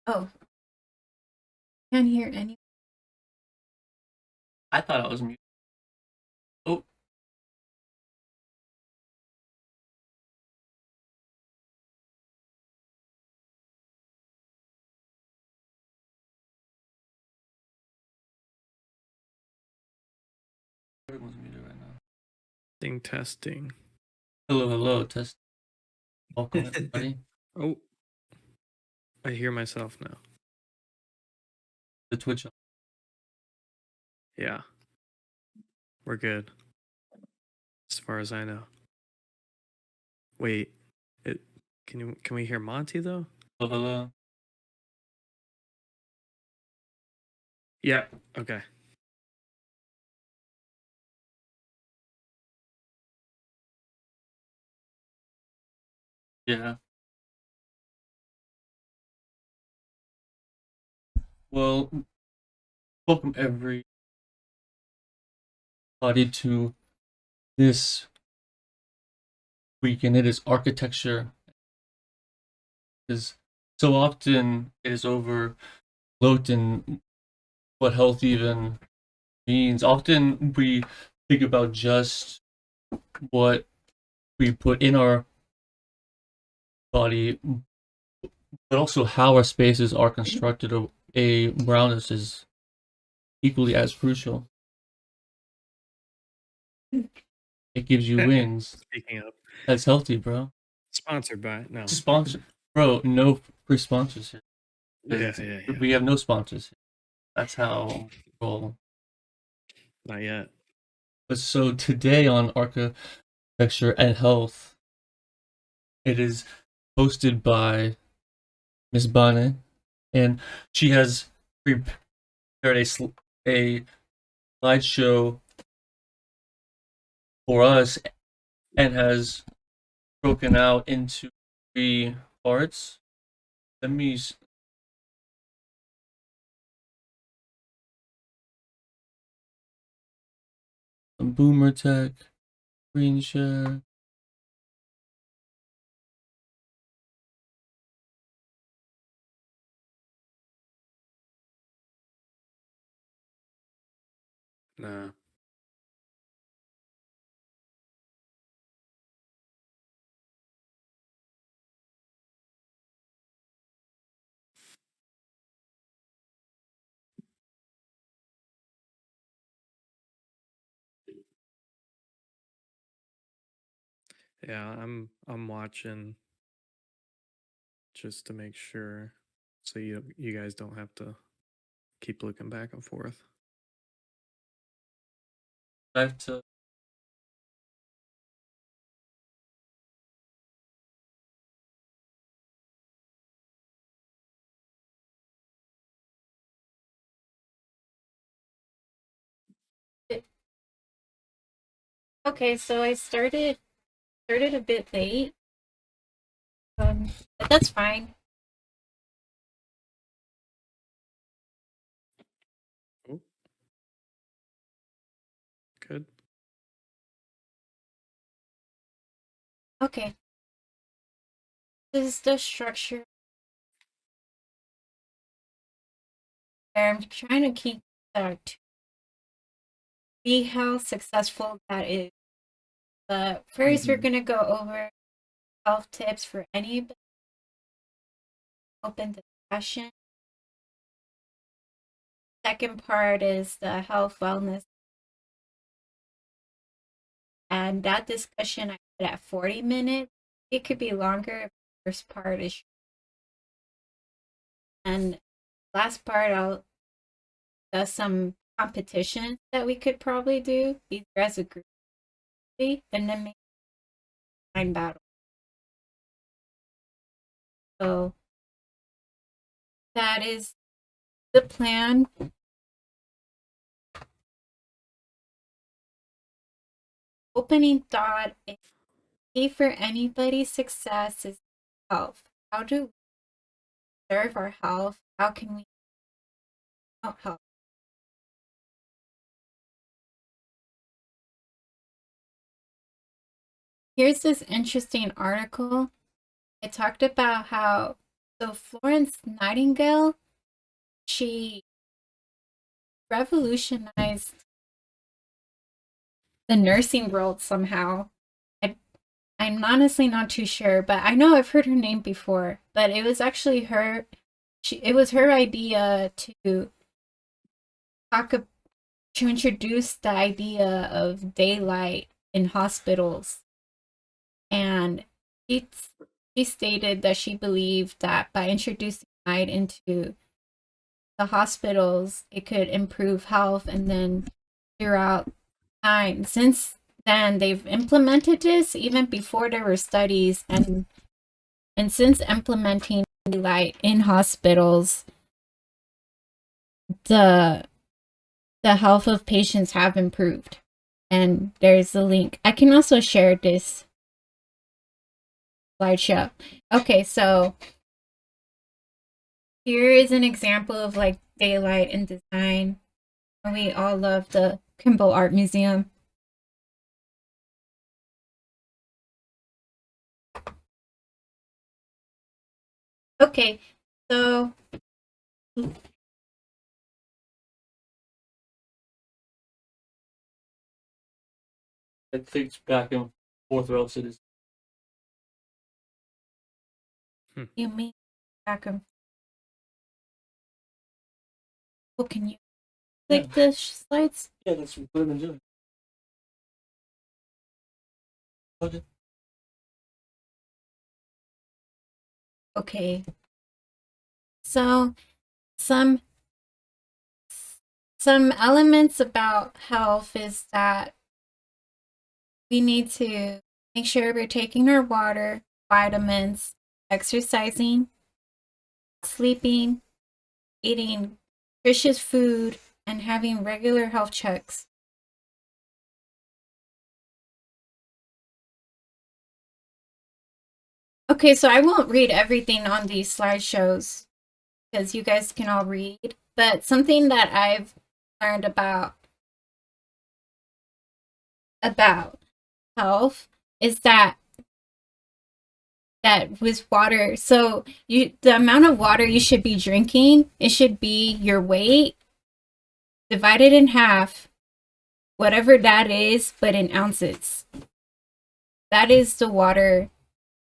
Oh, can't hear any. I thought I was muted. Oh, everyone's muted right now. Testing. Hello, hello, test. Welcome, everybody. Oh, I hear myself now. The Twitch. Yeah, we're good. As far as I know. Wait, can we hear Monty though? Hello, hello. Yeah. Okay. Yeah. Well, welcome everybody to this weekend. It is architecture. Is so often it is overlooked in what health even means. Often we think about just what we put in our body, but also how our spaces are constructed around us is equally as crucial. It gives you wings. Speaking of, That's healthy, bro. sponsored by no. Sponsor, bro. No free sponsors here. Yeah. We have no sponsors here. That's how we roll. Not yet. But so today on architecture and health, it is hosted by Miss Bane, and she has prepared a slideshow for us and has broken out into 3 parts. Let me some boomer tech, screen share. Nah. Yeah, I'm watching just to make sure, so you guys don't have to keep looking back and forth. I have to. Okay, so I started a bit late. But that's fine. Oh. Good. Okay. This is the structure. I'm trying to keep that to see how successful that is. But 1st we're gonna go over health tips for any open discussion. Second part is the health wellness, and that discussion I put at 40 minutes. It could be longer if the first part is short. And last part I'll discuss some competitions that we could probably do either as a group and then maybe mind battle. So that is the plan. Opening thought: if key for anybody's success is health. How do we serve our health? How can we help health? Here's this interesting article. It talked about how So Florence Nightingale, she revolutionized the nursing world somehow. I'm honestly not too sure, but I know I've heard her name before. But it was actually her. It was her idea to talk to introduce the idea of daylight in hospitals, and she stated that she believed that by introducing light into the hospitals, it could improve health, and then throughout time since then they've implemented this even before there were studies, and since implementing light in hospitals, the health of patients have improved. And there's the link. I can also share this slideshow. Okay, so here is an example of like daylight in design. We all love the Kimball Art Museum. Okay, so It thinks back and forth or else it is. you mean back and oh, can you click the slides? Yeah, that's what I've been doing. Okay. Okay. So some elements about health is that we need to make sure we're taking our water, vitamins, exercising, sleeping, eating nutritious food, and having regular health checks. Okay, so I won't read everything on these slideshows because you guys can all read, but something that I've learned about health is that with water, so the amount of water you should be drinking, it should be your weight divided in half, whatever that is, but in ounces. That is the water,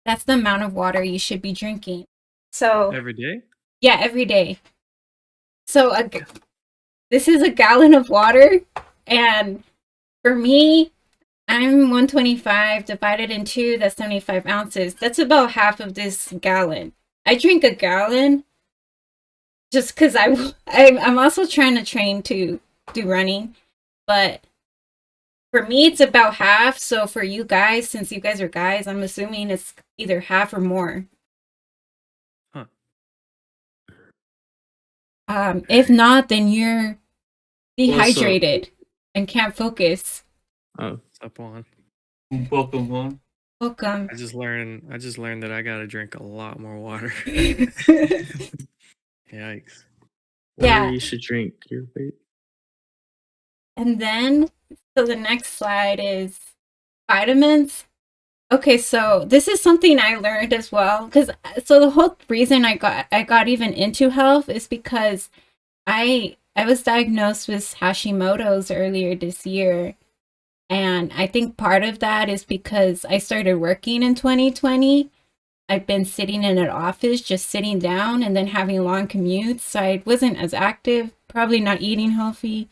that's the amount of water you should be drinking. So Every day? yeah, every day. So this is a gallon of water, and for me, I'm 125 divided in 2, that's 75 ounces. That's about half of this gallon. I drink a gallon just because I'm also trying to train to do running, but for me, it's about half. So for you guys, since you guys are guys, I'm assuming it's either half or more. Huh. If not, then you're dehydrated and can't focus. Oh, what's up, Juan? Welcome, Juan. Welcome. I just learned that I gotta drink a lot more water. Yikes. Yeah. You should drink your weight. And then, so the next slide is vitamins. Okay, so this is something I learned as well, because so the whole reason I got even into health is because I was diagnosed with Hashimoto's earlier this year, and I think part of that is because I started working in 2020. I've been sitting in an office, just sitting down, and then having long commutes, so I wasn't as active, probably not eating healthy.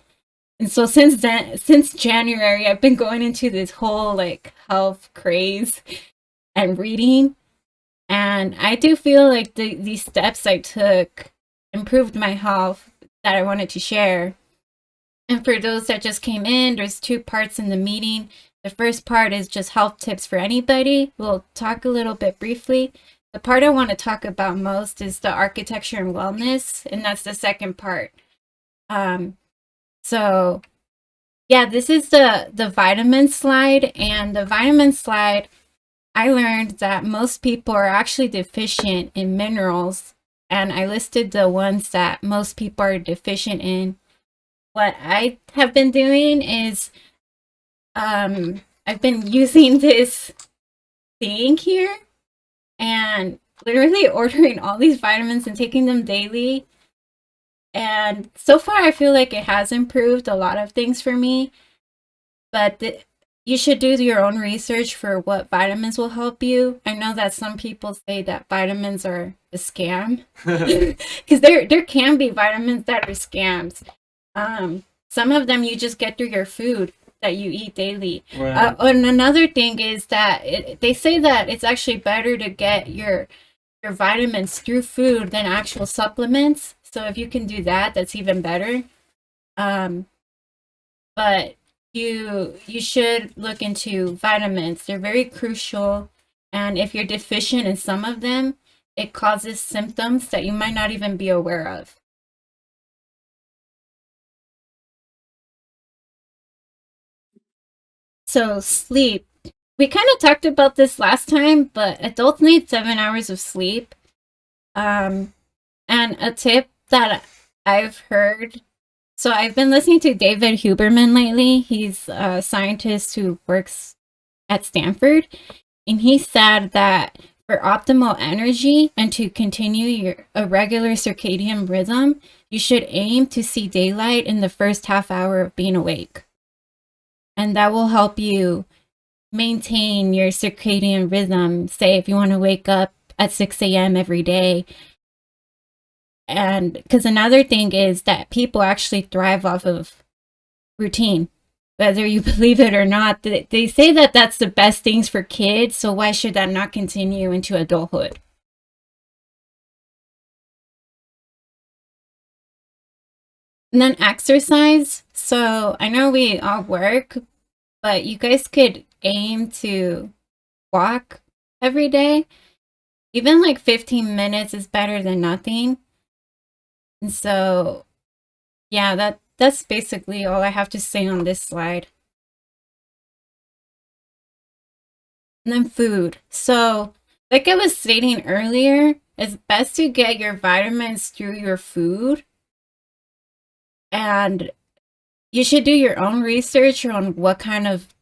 And so since then, since January, I've been going into this whole like health craze and reading. And I do feel like these steps I took improved my health that I wanted to share. And for those that just came in, there's 2 parts in the meeting. The first part is just health tips for anybody. We'll talk a little bit briefly. The part I want to talk about most is the architecture and wellness, and that's the second part. So yeah, this is the vitamin slide, and the vitamin slide, I learned that most people are actually deficient in minerals, and I listed the ones that most people are deficient in. What I have been doing is I've been using this thing here, and literally ordering all these vitamins and taking them daily. And so far, I feel like it has improved a lot of things for me. But you should do your own research for what vitamins will help you. I know that some people say that vitamins are a scam because there can be vitamins that are scams. Some of them you just get through your food that you eat daily. Right. And another thing is that they say that it's actually better to get your vitamins through food than actual supplements. So if you can do that, that's even better. But you should look into vitamins. They're very crucial, and if you're deficient in some of them, it causes symptoms that you might not even be aware of. So sleep. We kind of talked about this last time, but adults need 7 hours of sleep. And a tip that I've heard, so I've been listening to David Huberman lately. He's a scientist who works at Stanford, and he said that for optimal energy and to continue a regular circadian rhythm, you should aim to see daylight in the first half hour of being awake. And that will help you maintain your circadian rhythm. Say if you want to wake up at 6 a.m. every day. And because another thing is that people actually thrive off of routine, whether you believe it or not. They say that that's the best things for kids, so why should that not continue into adulthood? And then exercise. So I know we all work, but you guys could aim to walk every day. Even like 15 minutes is better than nothing. And so, yeah, that's basically all I have to say on this slide. And then food. So, like I was stating earlier, it's best to get your vitamins through your food. And you should do your own research on what kind of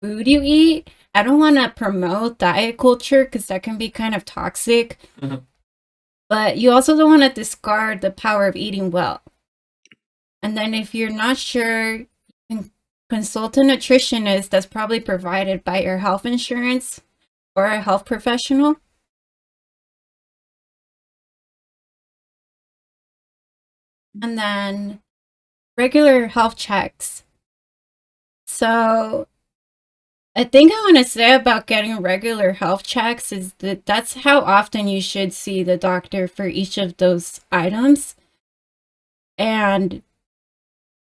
food you eat. I don't want to promote diet culture because that can be kind of toxic. Mhm. But you also don't want to discard the power of eating well. And then if you're not sure, you can consult a nutritionist that's probably provided by your health insurance or a health professional. And then regular health checks. So I think I want to say about getting regular health checks is that that's how often you should see the doctor for each of those items. And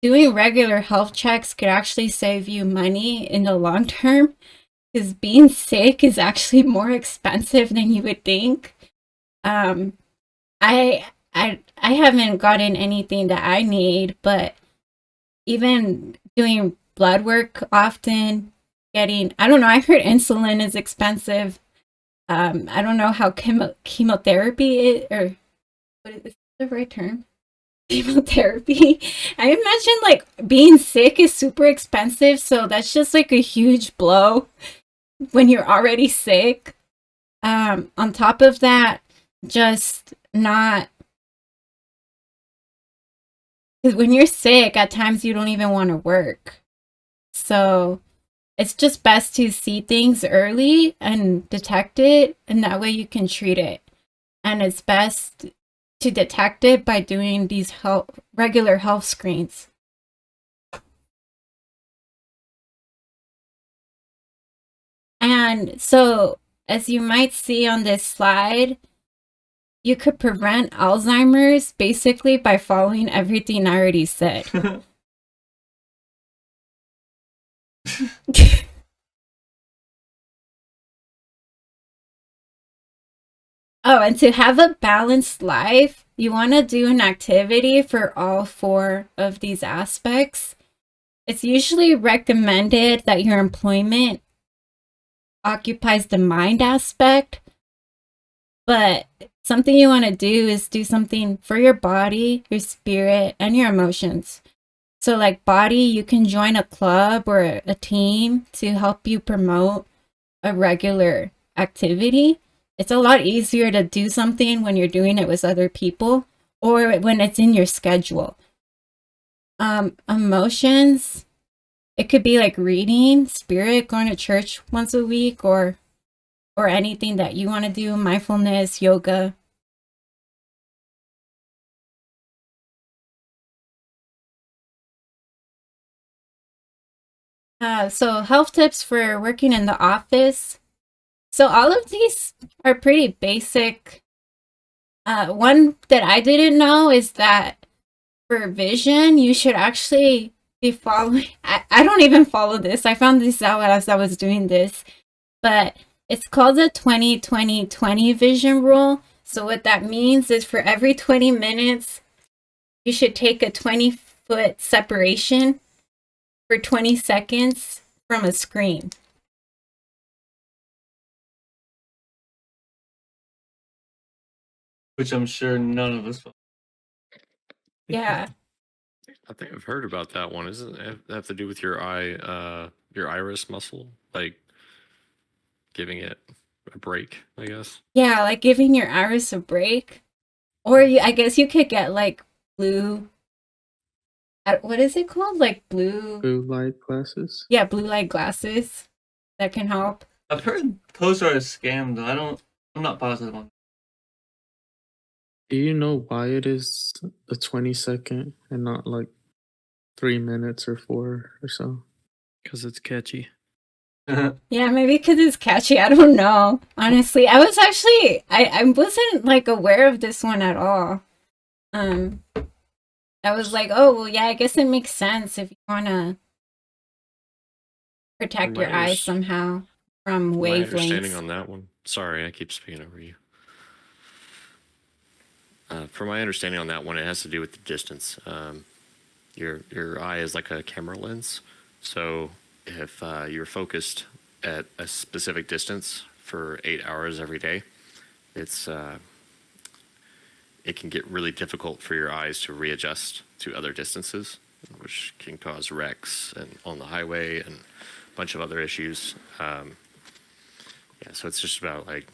doing regular health checks could actually save you money in the long term because being sick is actually more expensive than you would think. I haven't gotten anything that I need, but even doing blood work often, I don't know, I heard insulin is expensive. I don't know how chemotherapy is, or what is the right term? Chemotherapy. I imagine like being sick is super expensive, so that's just like a huge blow when you're already sick. On top of that, just not, because when you're sick, at times you don't even want to work. So it's just best to see things early and detect it, and that way you can treat it. And it's best to detect it by doing these regular health screens. And so, as you might see on this slide, you could prevent Alzheimer's basically by following everything I already said. Oh, and to have a balanced life, you want to do an activity for all 4 of these aspects. It's usually recommended that your employment occupies the mind aspect, but something you want to do is do something for your body, your spirit, and your emotions. So like body, you can join a club or a team to help you promote a regular activity. it's a lot easier to do something when you're doing it with other people or when it's in your schedule. Emotions, it could be like reading, spirit, going to church once a week, or anything that you want to do, mindfulness, yoga. So health tips for working in the office. So all of these are pretty basic. One that I didn't know is that for vision, you should actually be following. I don't even follow this. I found this out as I was doing this, but it's called the 20-20-20 vision rule. So what that means is for every 20 minutes, you should take a 20-foot separation for 20 seconds from a screen. Which I'm sure none of us. Yeah. I think I've heard about that one. Doesn't it have to do with your iris muscle, like giving it a break? I guess. Yeah, like giving your iris a break. Or I guess you could get like blue. What is it called? Like blue. Blue light glasses. Yeah, blue light glasses that can help. I've heard those are a scam though. I'm not positive on. Do you know why it is a 20-second and not like 3 minutes or 4 or so? Because it's catchy. Yeah, maybe because it's catchy. I don't know. Honestly, I was actually I wasn't like aware of this one at all. I was like, oh well, yeah, I guess it makes sense if you want to protect your eyes somehow from My understanding wavelengths. on that one. Sorry, I keep speaking over you. From my understanding on that one, it has to do with the distance. Your eye is like a camera lens, so if you're focused at a specific distance for 8 hours every day, it can get really difficult for your eyes to readjust to other distances, which can cause wrecks and on the highway and a bunch of other issues. Yeah, so it's just about like,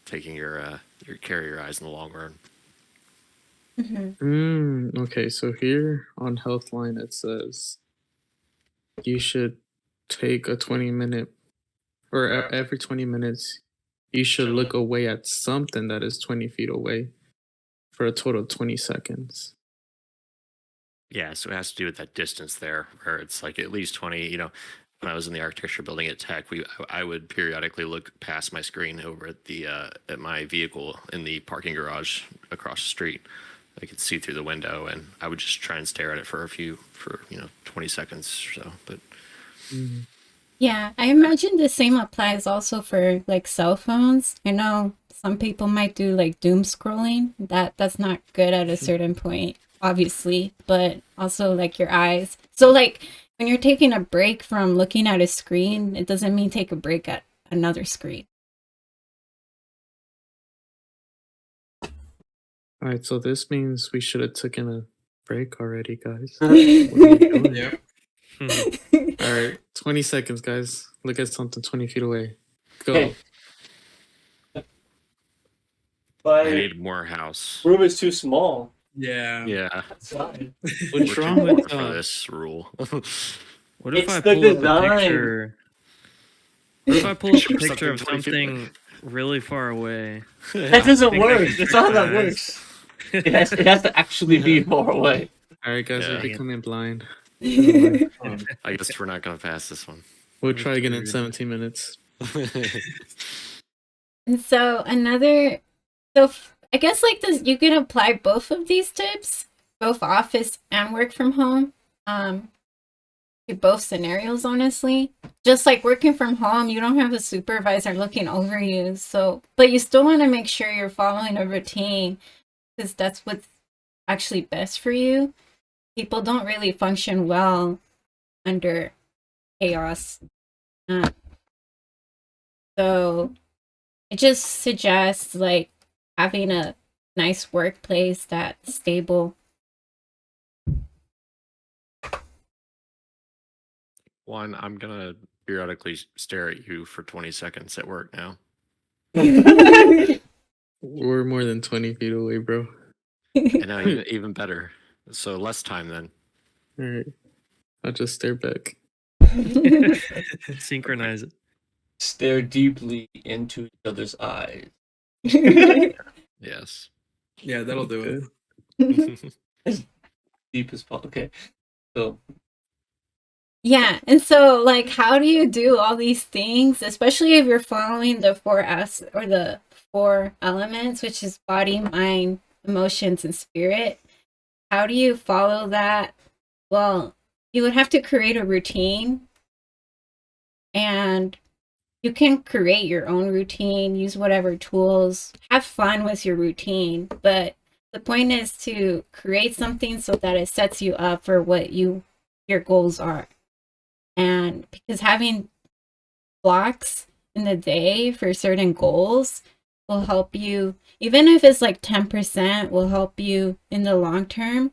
taking your care of your eyes in the long run. Okay, so here on Healthline it says you should take a 20-minute, or every 20 minutes, you should look away at something that is 20 feet away for a total of 20 seconds. Yeah, so it has to do with that distance there, where it's like at least 20. When I was in the architecture building at Tech, I would periodically look past my screen over at my vehicle in the parking garage across the street. I could see through the window, and I would just try and stare at it for 20 seconds or so. But Yeah, I imagine the same applies also for like cell phones. I know some people might do like doom scrolling. That's not good at a certain point, obviously, but also like your eyes. So like when you're taking a break from looking at a screen, it doesn't mean take a break at another screen. All right, so this means we should have taken a break already, guys. What are you doing? Yep. All right, 20 seconds, guys. Look at something 20 feet away. Go. Hey. I My need more house. room is too small. Yeah. Yeah, Outside. What's we're wrong too with poor for that? this rule. What if It's I the pull up a design. picture? What if I pull up a Picture of picture of something 20 feet something really far away? That doesn't Think I work. can That's not how trick that my eyes? works. It has to actually be far away. All right, guys, Yeah. we're becoming blind. I guess we're not gonna pass this one. We'll try again in 17 minutes. And so I guess like this, you can apply both of these tips, both office and work from home, to both scenarios, honestly. Just like working from home, you don't have a supervisor looking over you, but you still want to make sure you're following a routine because that's what's actually best for you. People don't really function well under chaos. So it just suggests like having a nice workplace that's stable. Juan, I'm gonna periodically stare at you for 20 seconds at work now. We're more than 20 feet away, bro. I know, even better. So less time then. All right. I'll just stare back. Synchronize it. Stare deeply into each other's eyes. Yes. Yeah, that'll do it. Good. As deep as possible. Okay. So Yeah, and so like how do you do all these things, especially if you're following the 4S or the 4 elements, which is body, mind, emotions, and spirit? How do you follow that? Well, you would have to create a routine, and you can create your own routine, use whatever tools, have fun with your routine, but the point is to create something so that it sets you up for what your goals are. And because having blocks in the day for certain goals will help you, even if it's like 10%, will help you in the long term.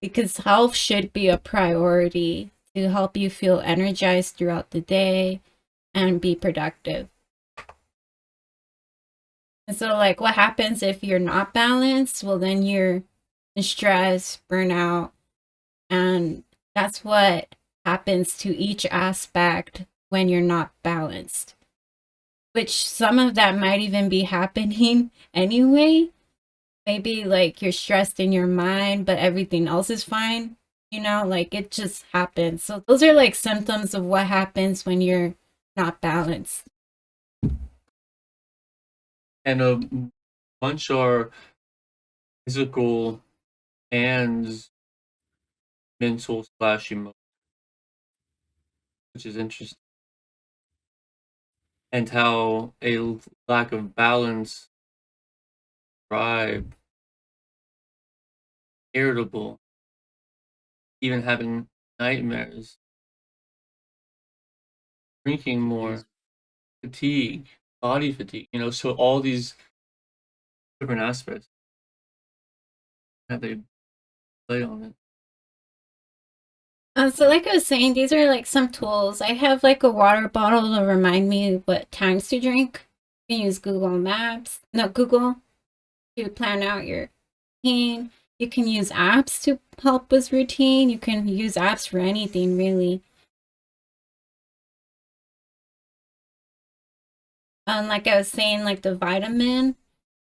Because health should be a priority to help you feel energized throughout the day and be productive. And so, like, what happens if you're not balanced? Well, then you're in stress, burnout, and that's what happens to each aspect when you're not balanced. Which some of that might even be happening anyway. Maybe like you're stressed in your mind, but everything else is fine. Like it just happens. So those are like symptoms of what happens when you're not balanced. and a bunch are physical and mental / emotional, which is interesting. And how a lack of balance, drive, irritable, even having nightmares, drinking more, fatigue, body fatigue, so all these different aspects that they play on it. So like I was saying, these are like some tools. I have like a water bottle to remind me what times to drink. You can use Google to plan out your routine. You can use apps to help with routine. You can use apps for anything, really. Like I was saying, like the vitamin,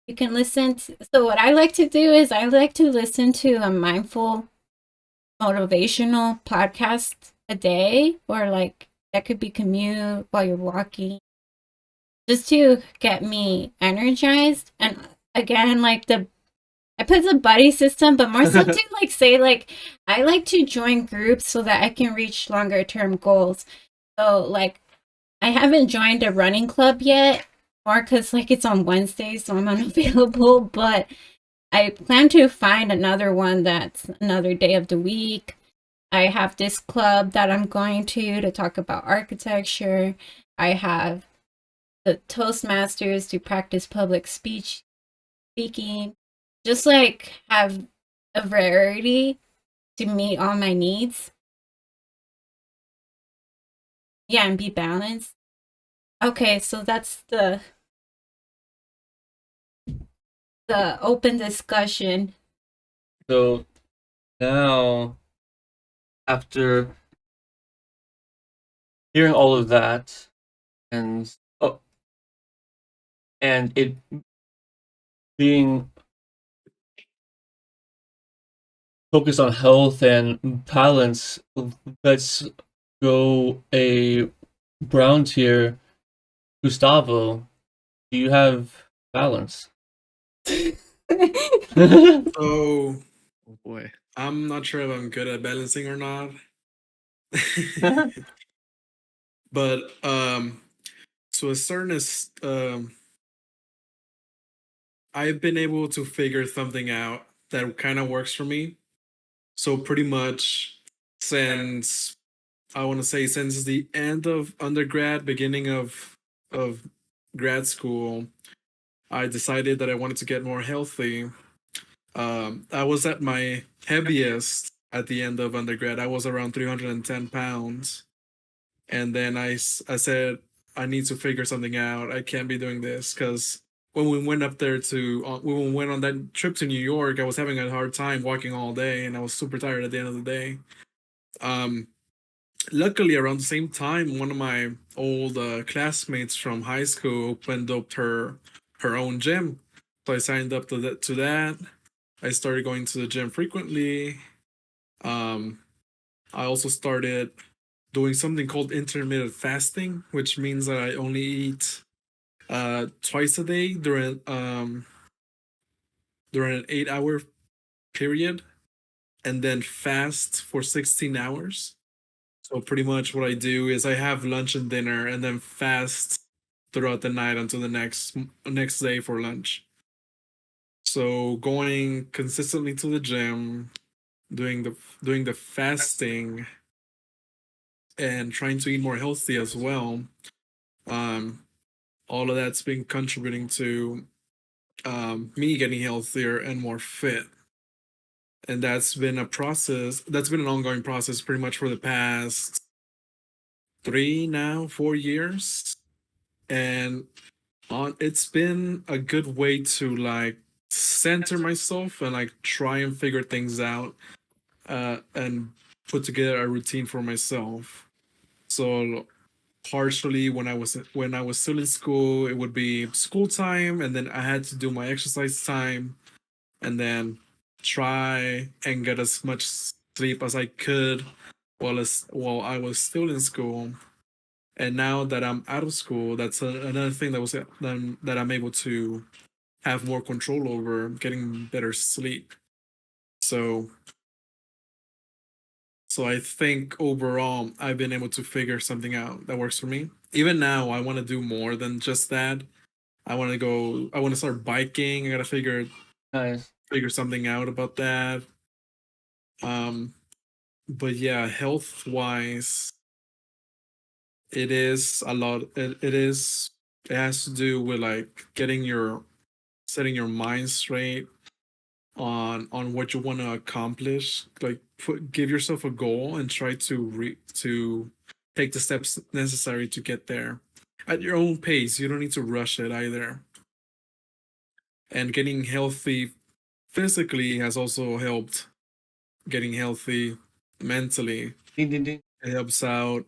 you can listen to. So what I like to do is I like to listen to a mindful motivational podcast a day, or like that could be commute while you're walking, just to get me energized. And again, like I put the buddy system, but more so to like say like I like to join groups so that I can reach longer term goals. So like I haven't joined a running club yet, more because like it's on Wednesdays, so I'm unavailable, but I plan to find another one that's another day of the week. I have this club that I'm going to talk about architecture. I have the Toastmasters to practice public speaking. Just like have a variety to meet all my needs. Yeah, and be balanced. Okay, so that's the open discussion. So now, after hearing all of that, and it being focused on health and balance, let's go a brown tier. Gustavo, do you have balance? So Oh boy. I'm not sure if I'm good at balancing or not. But to a certain I've been able to figure something out that kind of works for me. So pretty much since I want to say since the end of undergrad, beginning of grad school, I decided that I wanted to get more healthy. I was at my heaviest at the end of undergrad. I was around 310 pounds. And then I said, I need to figure something out. I can't be doing this because when we went up there when we went on that trip to New York, I was having a hard time walking all day, and I was super tired at the end of the day. Luckily, around the same time, one of my old classmates from high school opened up her own gym, so I signed up to that. I started going to the gym frequently. I also started doing something called intermittent fasting, which means that I only eat twice a day during an 8 hour period, and then fast for 16 hours. So pretty much what I do is I have lunch and dinner and then fast throughout the night until the next day for lunch. So going consistently to the gym, doing the fasting, and trying to eat more healthy as well. All of that's been contributing to me getting healthier and more fit. And that's been a process. That's been an ongoing process pretty much for the past 4 years. And it's been a good way to like center myself and like try and figure things out and put together a routine for myself. So partially when I was still in school, it would be school time, and then I had to do my exercise time, and then try and get as much sleep as I could while I was still in school. And now that I'm out of school, that's another thing that I'm able to have more control over, getting better sleep. So I think overall I've been able to figure something out that works for me. Even now, I want to do more than just that. I want to start biking. I gotta Nice. figure something out about that. But yeah, health wise, it is a lot. It has to do with like setting your mind straight on what you want to accomplish. Like give yourself a goal and try to take the steps necessary to get there at your own pace. You don't need to rush it either. And getting healthy physically has also helped getting healthy mentally. Ding, ding, ding. It helps out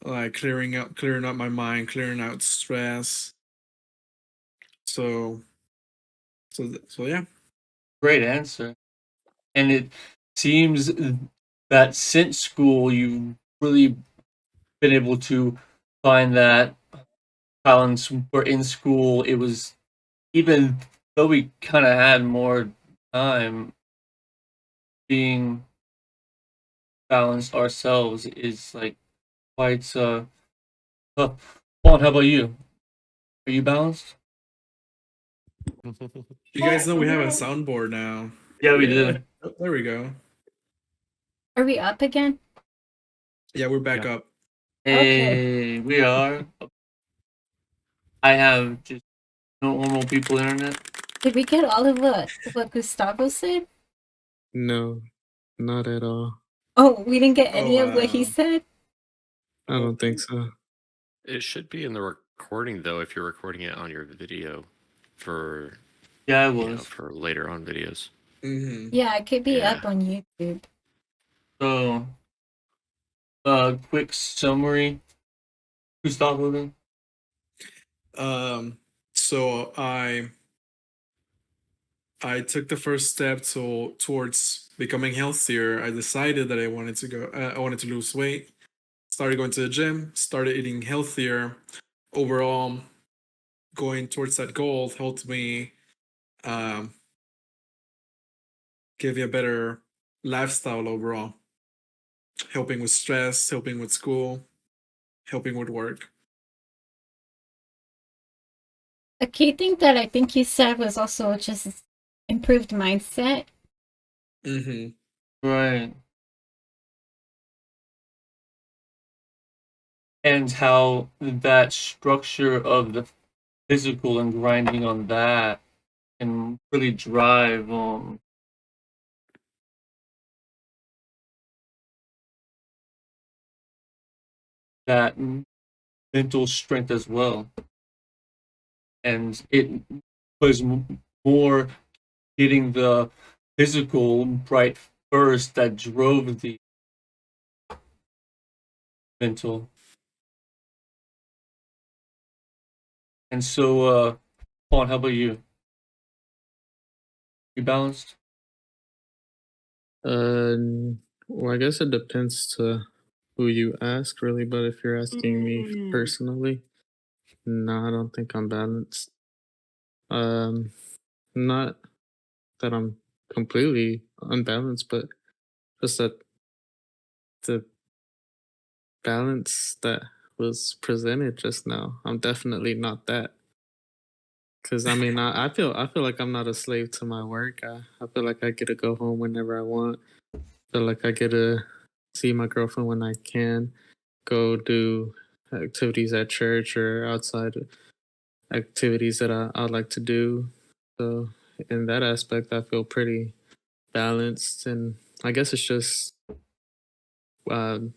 like clearing out my mind, clearing out stress. So yeah. Great answer. And it seems that since school, you've really been able to find that balance. Where in school, it was, even though we kind of had more time, being balanced ourselves is like quite tough. Juan, how about you? Are you balanced? You guys know we have a soundboard now. Yeah, we do. Oh, there we go. Are we up again? Yeah, we're back Yeah. up. Hey, we are. I have just normal people internet. Did we get all of what Gustavo said? No, not at all. Oh, we didn't get Oh, any of what he wow. said? I don't think so. It should be in the recording though, if you're recording it on your video for Yeah, I you know, was. for later on videos. Mm-hmm. Yeah, it could be Yeah. up on YouTube. So, quick summary. Gustavo then. So I took the first step towards becoming healthier. I decided that I wanted to lose weight. Started going to the gym, started eating healthier. Overall, going towards that goal helped me give you a better lifestyle overall. Helping with stress, helping with school, helping with work. A key thing that I think you said was also just improved mindset. Mm-hmm. Right. And how that structure of the physical and grinding on that can really drive that mental strength as well. And it was more getting the physical right first that drove the mental. And so, Juan, how about you? You balanced? Well, I guess it depends to who you ask, really. But if you're asking me personally, no, I don't think I'm balanced. Um, not that I'm completely unbalanced, but just that the balance that was presented just now, I'm definitely not that. Cause I mean, I feel like I'm not a slave to my work. I feel like I get to go home whenever I want. I feel like I get to see my girlfriend when I can. Go do activities at church or outside activities that I'd like to do. So in that aspect, I feel pretty balanced, and I guess it's just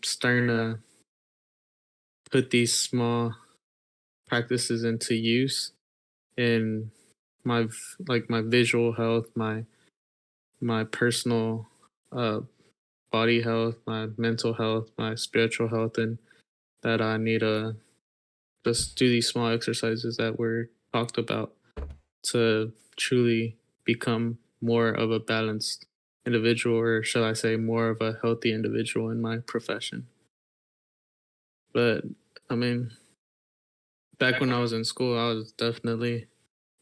starting to put these small practices into use in my visual health, my personal uh, body health, my mental health, my spiritual health, and that I need to just do these small exercises that were talked about to truly become more of a balanced individual, or shall I say, more of a healthy individual in my profession. But I mean, back when I was in school, I was definitely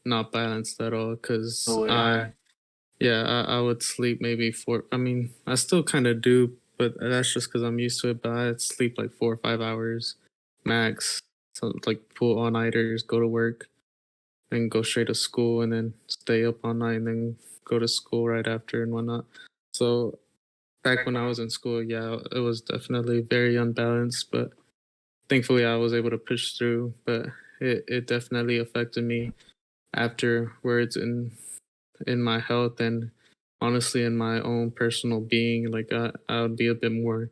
not balanced at all because I would sleep maybe four. I mean, I still kind of do, but that's just because I'm used to it. But I'd sleep like 4 or 5 hours max. So like pull all nighters, go to work, and go straight to school, and then stay up all night, and then go to school right after and whatnot. So back when I was in school, yeah, it was definitely very unbalanced. But thankfully, I was able to push through. But it definitely affected me afterwards in my health and honestly in my own personal being. Like I would be a bit more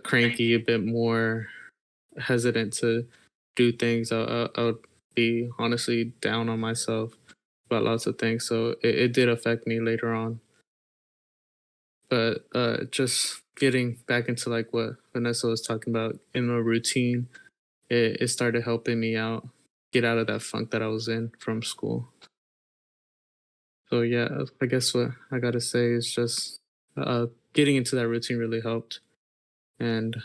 cranky, a bit more hesitant to do things. I would be honestly down on myself about lots of things. So it did affect me later on. But just getting back into like what Vanessa was talking about in a routine, it started helping me out, get out of that funk that I was in from school. So yeah, I guess what I gotta say is just getting into that routine really helped, and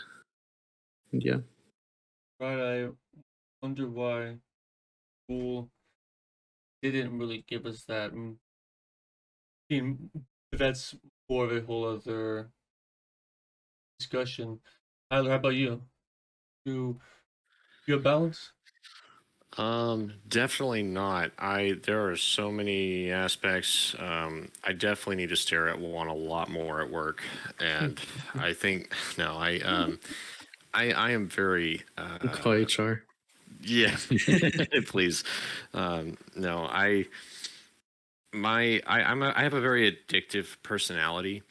yeah. Right, I wonder why school didn't really give us that. But that's more of a whole other discussion. Tyler, how about you? Do you have balance? Definitely not. There are so many aspects. I definitely need to stare at one a lot more at work, and I think no, I am very Call HR. yeah, please. No, I have a very addictive personality.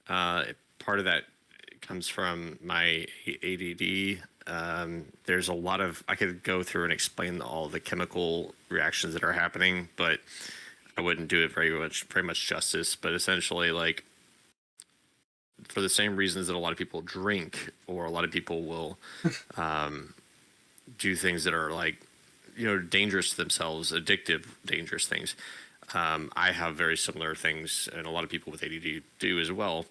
Part of that comes from my ADD. There's a lot of I could go through and explain all the chemical reactions that are happening, but I wouldn't do it very much justice. But essentially, like for the same reasons that a lot of people drink, or a lot of people will do things that are like dangerous to themselves, addictive, dangerous things. I have very similar things, and a lot of people with ADD do as well.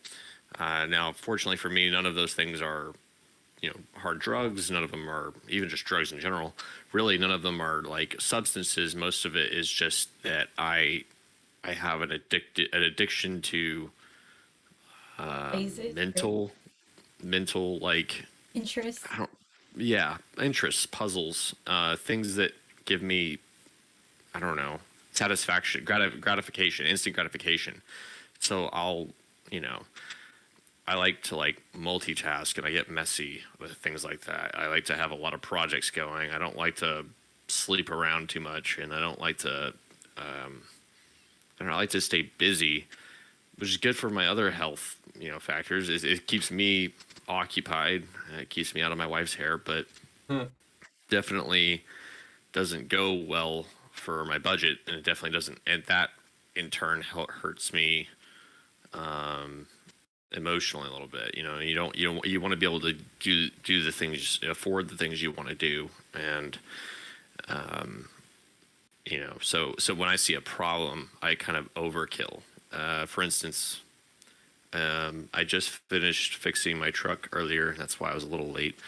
Now, fortunately for me, none of those things are, hard drugs. None of them are even just drugs in general. Really, none of them are like substances. Most of it is just that I have an addiction to Phases, mental like interests. I don't yeah interests, puzzles, things that give me I don't know satisfaction, gratification, instant gratification. So you know I like to like multitask, and I get messy with things like that. I like to have a lot of projects going. I don't like to sleep around too much, and I don't like to. I like to stay busy, which is good for my other health, factors. It keeps me occupied. It keeps me out of my wife's hair, but Huh. definitely doesn't go well for my budget, and it definitely doesn't. And that in turn hurts me emotionally a little bit. You want to be able to do the things, afford the things you want to do, and so when I see a problem, I kind of overkill. For instance, I just finished fixing my truck earlier. That's why I was a little late.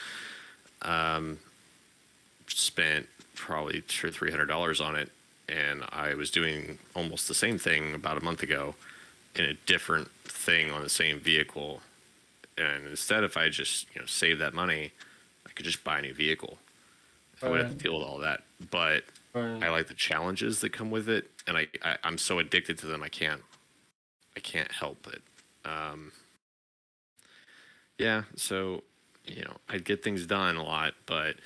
Spent probably $200-300 on it, and I was doing almost the same thing about a month ago in a different thing on the same vehicle. And instead, if I just save that money, I could just buy a new vehicle. I would have to deal with all that, but I like the challenges that come with it, and I'm so addicted to them. I can't help it. Yeah, so I get things done a lot, but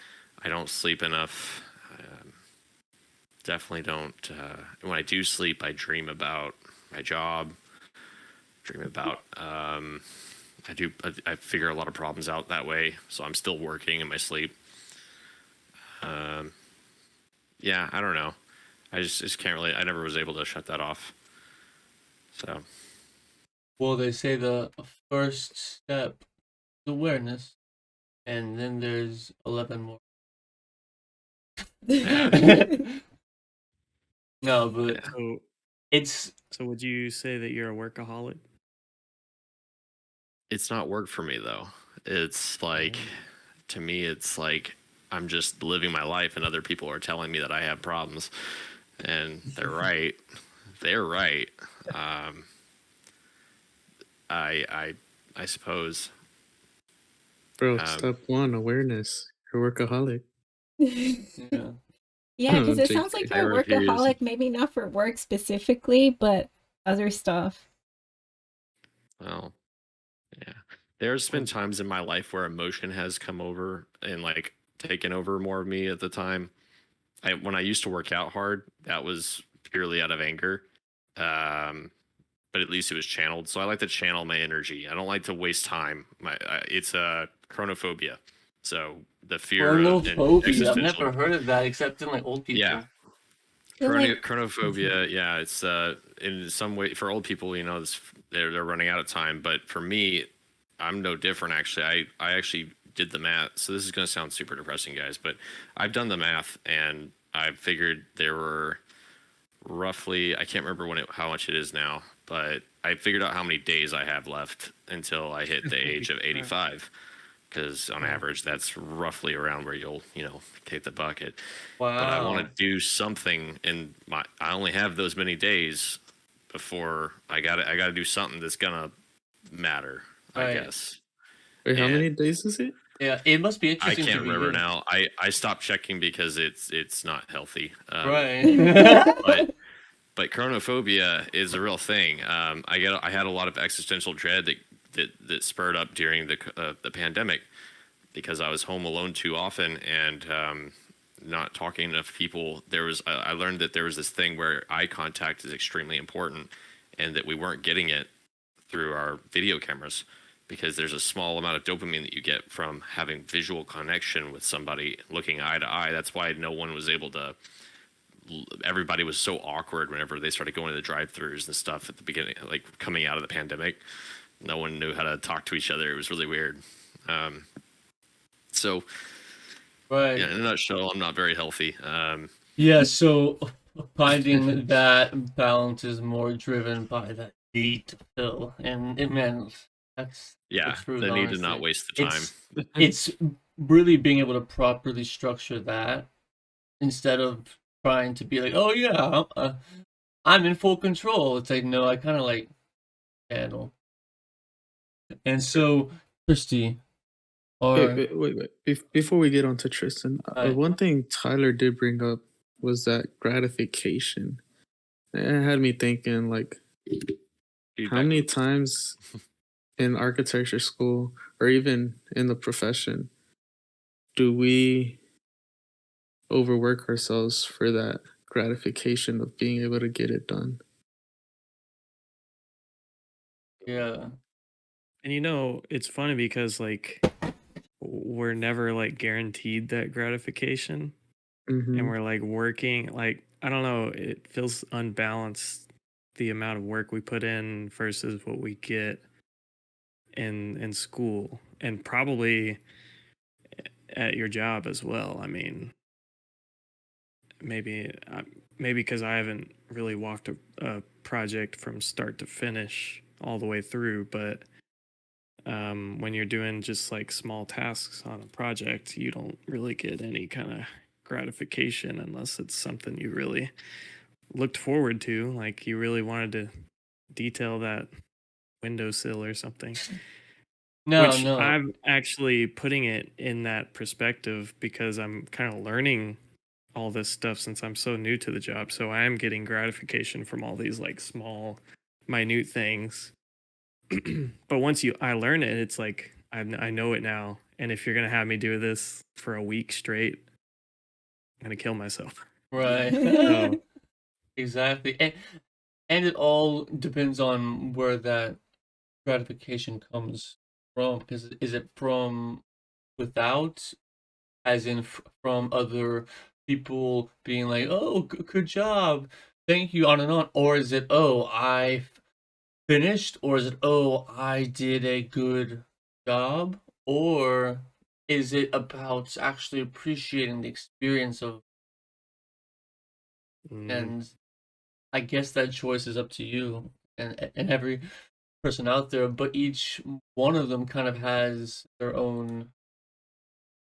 I don't sleep enough. Definitely don't. When I do sleep, I dream about my job. Dream about. I figure a lot of problems out that way, so I'm still working in my sleep. Yeah, I don't know. I just can't really. I never was able to shut that off. So. Well, they say the first step is awareness, and then there's 11 more. No, but So, it's would you say that you're a workaholic? It's not work for me though. It's like, to me, it's like I'm just living my life, and other people are telling me that I have problems, and they're right. They're right. I suppose. Bro, step one, awareness. You're a workaholic. yeah. Yeah, because it JK. sounds like I you're a refuse. workaholic, maybe not for work specifically, but other stuff. Well, yeah. There's been times in my life where emotion has come over and like taken over more of me at the time. When I used to work out hard, that was purely out of anger. But at least it was channeled. So I like to channel my energy. I don't like to waste time. It's a chronophobia. So the fear of Chronophobia. I've never heard of that except in like old people. Yeah. Feel like- Chronophobia, yeah, it's in some way for old people, they're running out of time, but for me, I'm no different actually. I actually did the math. So this is going to sound super depressing, guys, but I've done the math, and I figured there were roughly, I can't remember how much it is now, but I figured out how many days I have left until I hit the age of 85. Because on average, that's roughly around where you'll, take the bucket. Wow. But I want to do something, and I only have those many days before I got to do something that's gonna matter. I guess. Wait, how many days is it? Yeah, it must be I interesting. can't to remember begin. now. I stopped checking because it's not healthy. Right. But chronophobia is a real thing. I had a lot of existential dread that spurred up during the pandemic because I was home alone too often and not talking to enough people. I learned that there was this thing where eye contact is extremely important, and that we weren't getting it through our video cameras because there's a small amount of dopamine that you get from having visual connection with somebody, looking eye to eye. That's why no one was able to. Everybody was so awkward whenever they started going to the drive-thrus and stuff at the beginning, like coming out of the pandemic. No one knew how to talk to each other. It was really weird. So, Right. yeah, in a nutshell, I'm not very healthy. Yeah, so finding that balance is more driven by that need to fill. And man, that's Yeah, the truth, the need to honestly. not waste the time. It's really being able to properly structure that instead of trying to be like, oh yeah, I'm in full control. It's like, no, I kind of like handle. And so, Christy, Wait. Before we get on to Tristan, one thing Tyler did bring up was that gratification. It had me thinking, like, how many times in architecture school or even in the profession do we overwork ourselves for that gratification of being able to get it done? Yeah. And it's funny because like we're never like guaranteed that gratification, and we're like working like I don't know, it feels unbalanced the amount of work we put in versus what we get in school and probably at your job as well. I mean, maybe because I haven't really walked a project from start to finish all the way through, but when you're doing just like small tasks on a project, you don't really get any kind of gratification unless it's something you really looked forward to, like you really wanted to detail that windowsill or something. No, Which no. I'm actually putting it in that perspective because I'm kind of learning all this stuff since I'm so new to the job. So I am getting gratification from all these like small, minute things. But once I learn it, it's like I know it now. And if you're gonna have me do this for a week straight, I'm gonna kill myself. Right. So Exactly. And it all depends on where that gratification comes from. Is it from without, as in from other people being like, "Oh, good job, thank you," on and on, or is it, "Oh, I finished," or is it, "Oh, I did a good job," or is it about actually appreciating the experience of? And I guess that choice is up to you and every person out there, but each one of them kind of has their own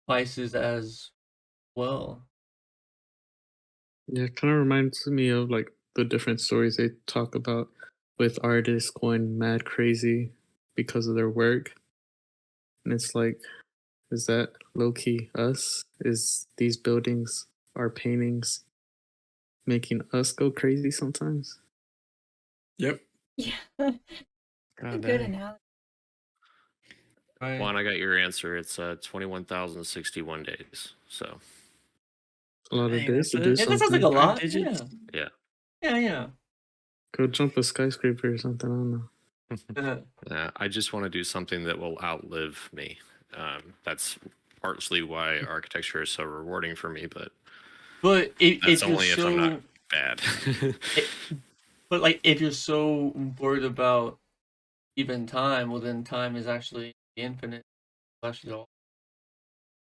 vices as well. Yeah, it kind of reminds me of like the different stories they talk about with artists going mad crazy because of their work. And it's like, is that low key us? Is these buildings, our paintings, making us go crazy sometimes? Yep. Yeah. A God good dang. analogy. Right. Juan, I got your answer. It's 21,061 days. So A lot of Dang, days that's to do it? Yeah, that sounds like a something. 5 lot. digits? yeah. Yeah. Go jump a skyscraper or something. I don't know. I just want to do something that will outlive me. That's partially why architecture is so rewarding for me, but But that's if you're only if I'm not so, bad. but like if you're so worried about even time, well then time is actually infinite. Actually, all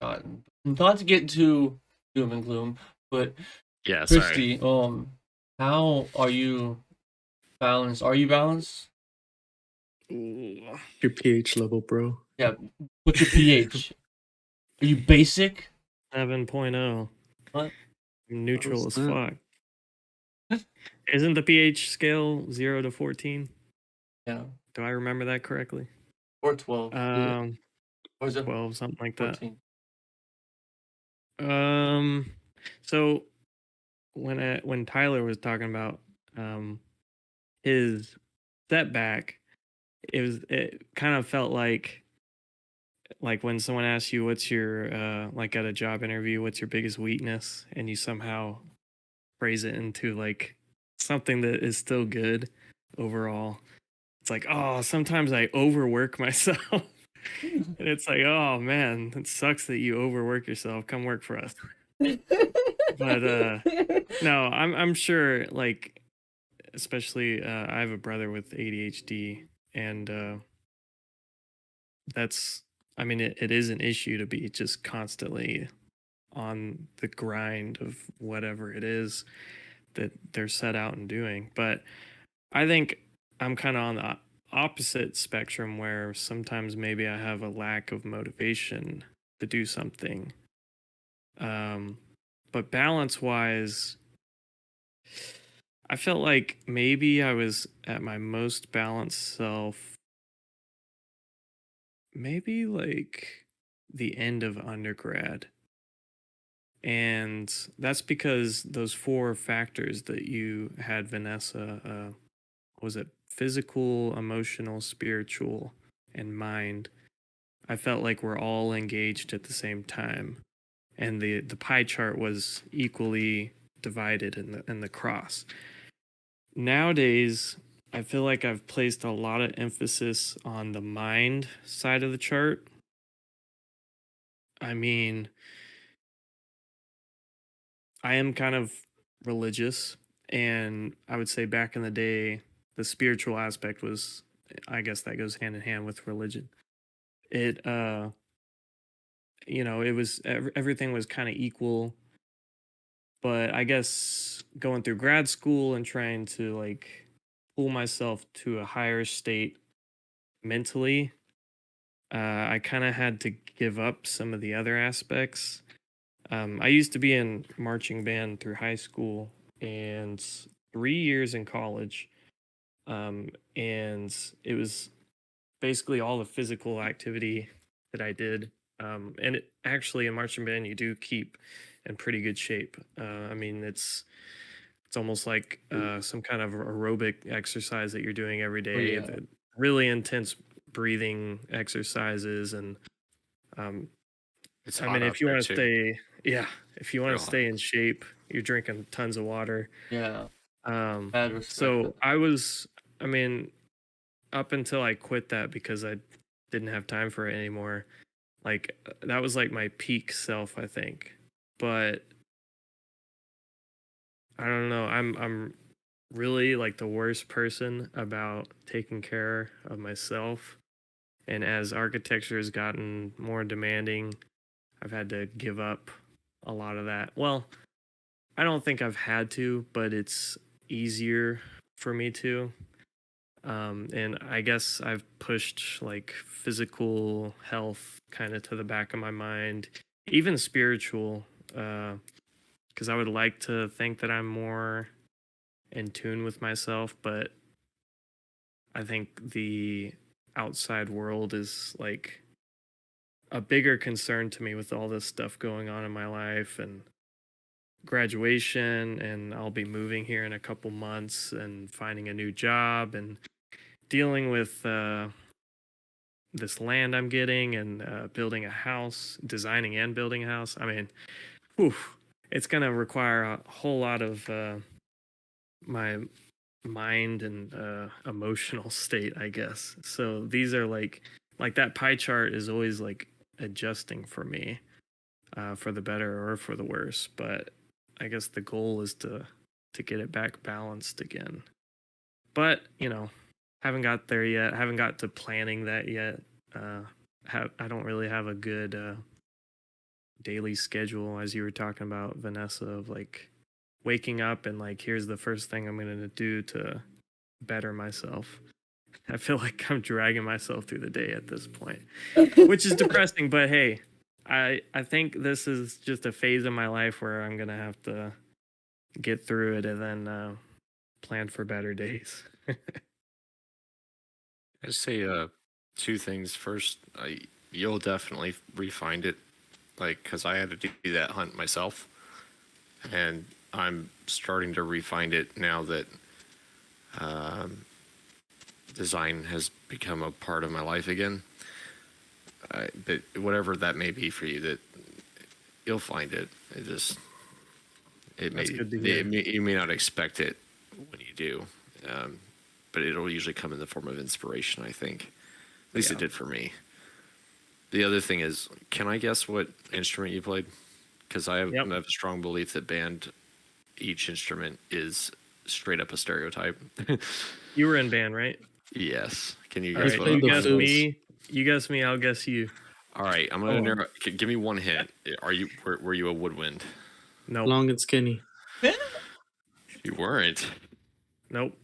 gotten. Not to get too doom and gloom, but Yeah, sorry. Christy, how are you balanced? Are you balanced? Ooh, Your pH level, bro. Yeah. What's your pH? Are you basic? 7.0. What? I'm neutral What's as that? fuck. Isn't the pH scale 0 to 14? Yeah. Do I remember that correctly? Or 12. Or is it 12, something like that. 14? So when Tyler was talking about his setback, it kind of felt like when someone asks you what's your like at a job interview, what's your biggest weakness, and you somehow phrase it into like something that is still good overall. It's like, oh, sometimes I overwork myself. And it's like, oh man, it sucks that you overwork yourself. Come work for us. But no, I'm sure like especially I have a brother with ADHD, and that's I mean it is an issue to be just constantly on the grind of whatever it is that they're set out and doing. But I think I'm kind of on the opposite spectrum where sometimes maybe I have a lack of motivation to do something. But balance wise, I felt like maybe I was at my most balanced self, maybe like the end of undergrad. And that's because those 4 factors that you had, Vanessa, was it physical, emotional, spiritual, and mind? I felt like we're all engaged at the same time, and the pie chart was equally divided in the cross. Nowadays, I feel like I've placed a lot of emphasis on the mind side of the chart, I mean, I am kind of religious, and I would say back in the day, the spiritual aspect was, I guess that goes hand in hand with religion. It, it was everything was kind of equal, but I guess going through grad school and trying to like pull myself to a higher state mentally, I kind of had to give up some of the other aspects. I used to be in marching band through high school and 3 years in college. And it was basically all the physical activity that I did. And it, actually, in marching band, you do keep in pretty good shape. I mean, it's almost like some kind of aerobic exercise that you're doing every day. yeah. The really intense breathing exercises, and It's I hot mean, out if you there want to too. stay, yeah, if you want Real to hot. stay in shape, you're drinking tons of water. Yeah. Um, Bad respect. so I was, I mean, up until I quit that because I didn't have time for it anymore. Like that was like my peak self, I think. But I don't know. I'm really like the worst person about taking care of myself. And as architecture has gotten more demanding, I've had to give up a lot of that. Well, I don't think I've had to, but it's easier for me to. And I guess I've pushed like physical health kind of to the back of my mind, even spiritual, because I would like to think that I'm more in tune with myself, but I think the outside world is like a bigger concern to me with all this stuff going on in my life and graduation, and I'll be moving here in a couple months and finding a new job and dealing with this land I'm getting and building a house, designing and building a house. I mean, whew, it's going to require a whole lot of my mind and emotional state, I guess. So these are like that pie chart is always like adjusting for me, for the better or for the worse. But I guess the goal is to get it back balanced again. But haven't got there yet. Haven't got to planning that yet. I don't really have a good daily schedule, as you were talking about, Vanessa, of like waking up and like here's the first thing I'm going to do to better myself. I feel like I'm dragging myself through the day at this point, which is depressing. But hey, I think this is just a phase of my life where I'm going to have to get through it and then plan for better days. I'd say two things. First, you'll definitely refine it, like because I had to do that hunt myself, and I'm starting to refine it now that design has become a part of my life again. But whatever that may be for you, that you'll find it. That's good to hear. You may not expect it when you do, but it'll usually come in the form of inspiration, I think. At least it did for me. The other thing is, can I guess what instrument you played? Because I have a strong belief that each instrument is straight up a stereotype. You were in band, right? Yes. Can you All guess right, what you I'm guess flutes. me. You guess me. I'll guess you. All right, I'm gonna narrow. Give me one hint. Were you a woodwind? Nope. Long and skinny. You weren't. Nope.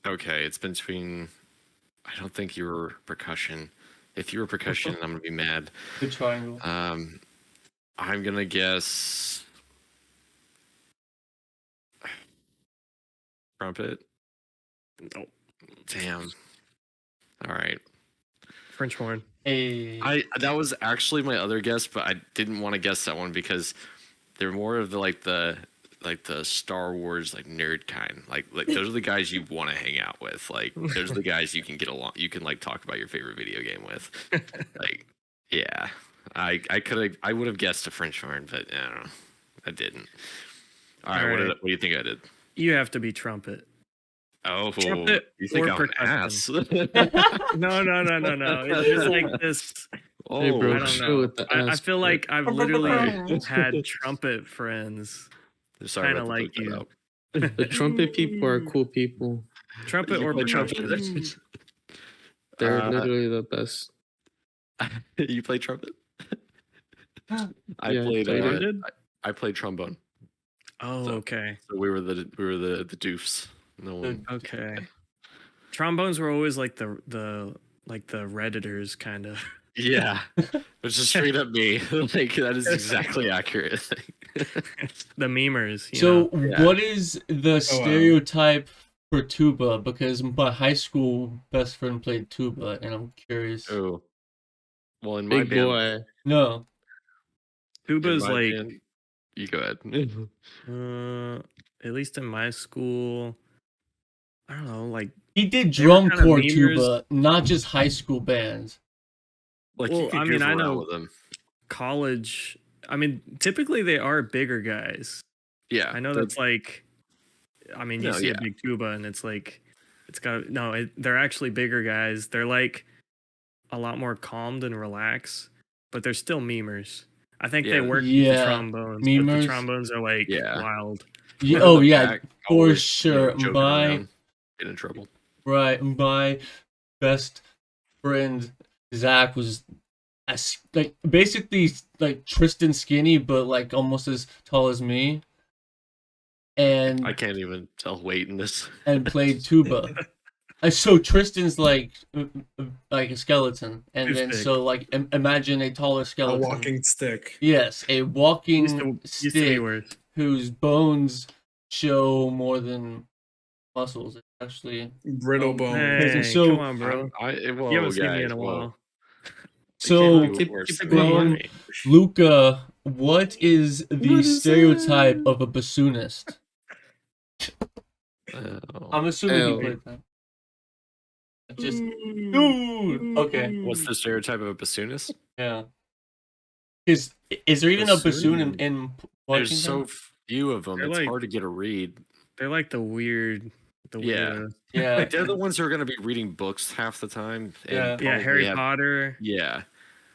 Okay, it's between. I don't think you were percussion. If you were percussion, I'm gonna be mad. Good triangle. I'm gonna guess trumpet. Nope. Damn. All right. French horn. Hey. That was actually my other guess, but I didn't want to guess that one because they're more of the Star Wars like nerd kind. Like those are the guys you want to hang out with. Like those are the guys you can get along. You can like talk about your favorite video game with. Like, yeah. I would have guessed a French horn, but I don't know. I didn't. All right. What do you think I did? You have to be trumpet. Oh, Trumpet you think or I'm an percussion. ass? No. It's just like this. Hey, bro, I don't chill know. with the I ass, feel bro. like I've literally had trumpet friends, Sorry kind about of to like put that you. out. The trumpet people are cool people. Trumpet You or play percussion. trumpet? They're Uh, literally the best. You play trumpet? I Yeah, I played. played it. Did? I played trombone. Oh, So- okay. So we were the doofs. No one. Okay. Trombones were always like the Redditors kind of. Yeah, it's just straight up me. Like that is exactly accurate. The memers, you So, know. Yeah. what is the stereotype for tuba? Because my high school best friend played tuba, and I'm curious. Oh, well, in my Big band, boy. No, Tuba's my like band, you go ahead. at least in my school, I don't know, like he did They were drum kinda corps memers. tuba, not just high school bands. Like you Well, could I goof mean, I around know- with them. college. I mean, typically they are bigger guys. Yeah, I know they're- that's like, I mean, you No, see yeah. a big tuba and it's like, it's got they're actually bigger guys. They're like a lot more calmed and relaxed, but they're still memers. I think they Yeah. work with Yeah, the trombones, but memers. the trombones are like Yeah. wild. Yeah, in oh the yeah, back, for always, sure. joking My around, get in trouble. right, my best friend Zach was like basically like Tristin skinny, but like almost as tall as me, and I can't even tell weight in this. and played tuba. So Tristan's like a skeleton, and Too then thick. so like imagine a taller A skeleton. walking stick. Yes, a walking Used to be stick worse. whose bones show more than muscles. It's actually Brittle bone. Hey, So- come on, bro. Whoa, You haven't seen me guys, in a whoa. while. so. You can't do worse keep than it me. going. Luca, what is the What is stereotype that? of a bassoonist? I'm assuming you Hell. played that. Just dude. Okay, What's the stereotype of a bassoonist? yeah. Is there even a bassoon in There's Washington? so few of them. They're It's like- hard to get a read. They're like the weird, Yeah. weirdo. Yeah, Like they're the ones who are going to be reading books half the time. and Yeah. Yeah, probably Harry have- Potter. Yeah,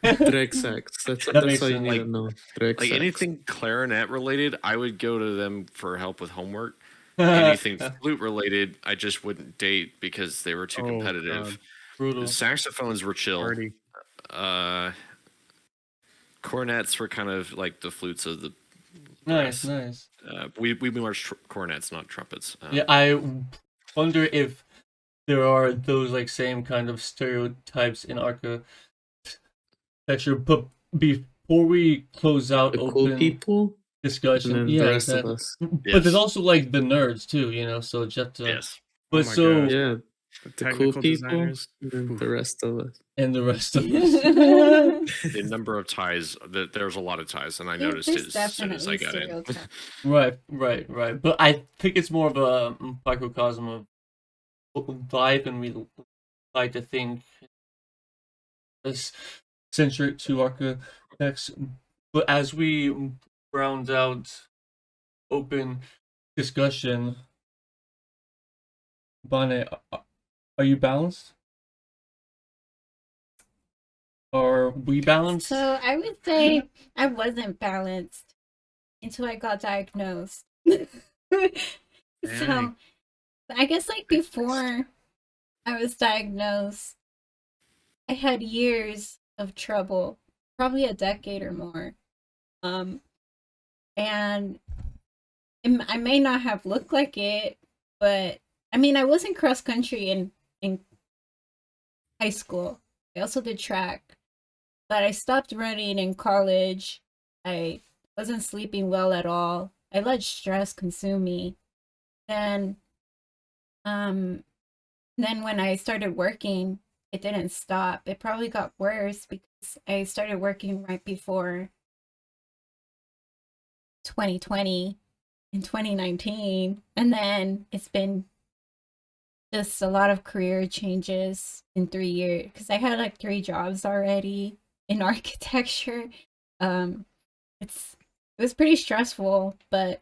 Drexex. That's That makes all you sense. need Like- to know. Drexex. like anything clarinet related, I would go to them for help with homework. Anything flute related, I just wouldn't date because they were too Oh, competitive. God. brutal. Saxophones were chill. Party. Cornets were kind of like the flutes of the. Nice, brass. nice. We marched cornets, not trumpets. Yeah, I wonder if there are those like same kind of stereotypes in architecture. But before we close out the open cool people, discussion, and then yeah, the rest exactly. of us. But Yes. there's also like the nerds too, you know. So just Yes. but Oh my so gosh. Yeah, The the cool technical people, designers. and then the rest of us. and the rest of us. The number of ties, there's a lot of ties, and I noticed it There's as soon as I definitely got in. stereotypes. Right. But I think it's more of a microcosm of life, and we like to think this centric to architects. But as we round out open discussion, Bonnet, are you balanced? Are we balanced? So I would say I wasn't balanced until I got diagnosed. So Dang. I guess like before I was diagnosed, I had years of trouble, probably a decade or more. And I may not have looked like it, but I mean, I was in cross country in high school. I also did track, but I stopped running in college. I wasn't sleeping well at all. I let stress consume me. Then when I started working, it didn't stop. It probably got worse because I started working right before 2020 and 2019, and then it's been just a lot of career changes in 3 years because I had like 3 jobs already in architecture. It was pretty stressful, but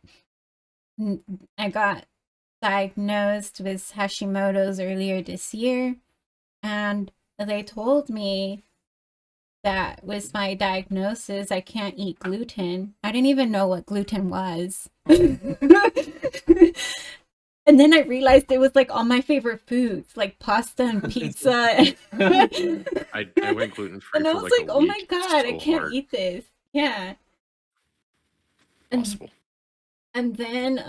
I got diagnosed with Hashimoto's earlier this year, and they told me that was my diagnosis. I can't eat gluten. I didn't even know what gluten was. And then I realized it was like all my favorite foods, like pasta and pizza. I went gluten free And I for was like like, a oh week. my God, I So can't hard. eat this. Yeah. And, Possible. and then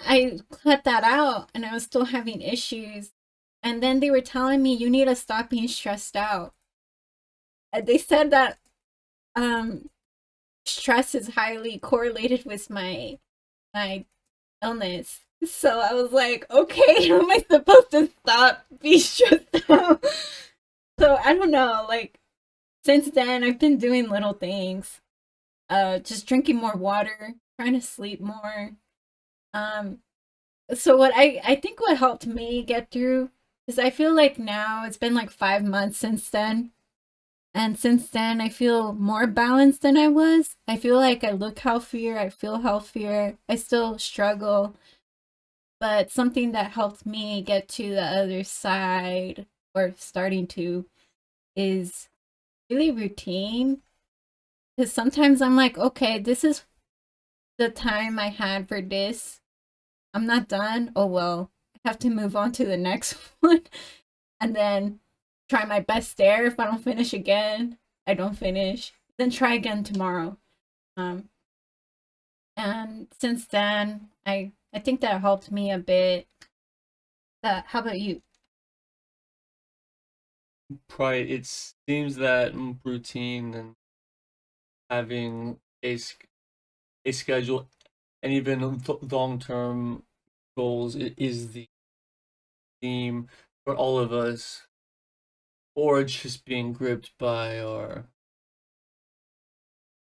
I cut that out and I was still having issues. And then they were telling me you need to stop being stressed out. And they said that stress is highly correlated with my illness. So I was like, okay, how am I supposed to stop being stressed out? So I don't know, like since then I've been doing little things. Just drinking more water, trying to sleep more. So what I think what helped me get through is I feel like now it's been like 5 months since then. And since then, I feel more balanced than I was. I feel like I look healthier. I feel healthier. I still struggle. But something that helped me get to the other side, or starting to, is really routine. Because sometimes I'm like, okay, this is the time I had for this. I'm not done. Oh well, I have to move on to the next one. And then try my best there. If I don't finish again, I don't finish. Then try again tomorrow. And since then, I think that helped me a bit. How about you? Right. It seems that routine and having a schedule and even long-term goals is the theme for all of us, or just being gripped by our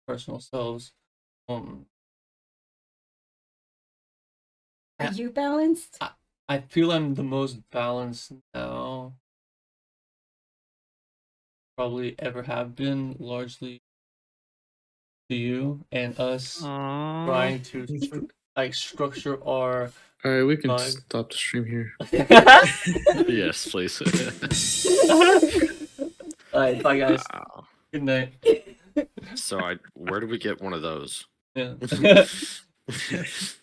personal selves. Um, Are I, you balanced? I feel I'm the most balanced now, probably ever have been, largely to you and us Aww. trying to like structure our All right, we can lives. stop the stream here. Yes, please. All right, bye guys. Wow. Good night. So where do we get one of those? Yeah.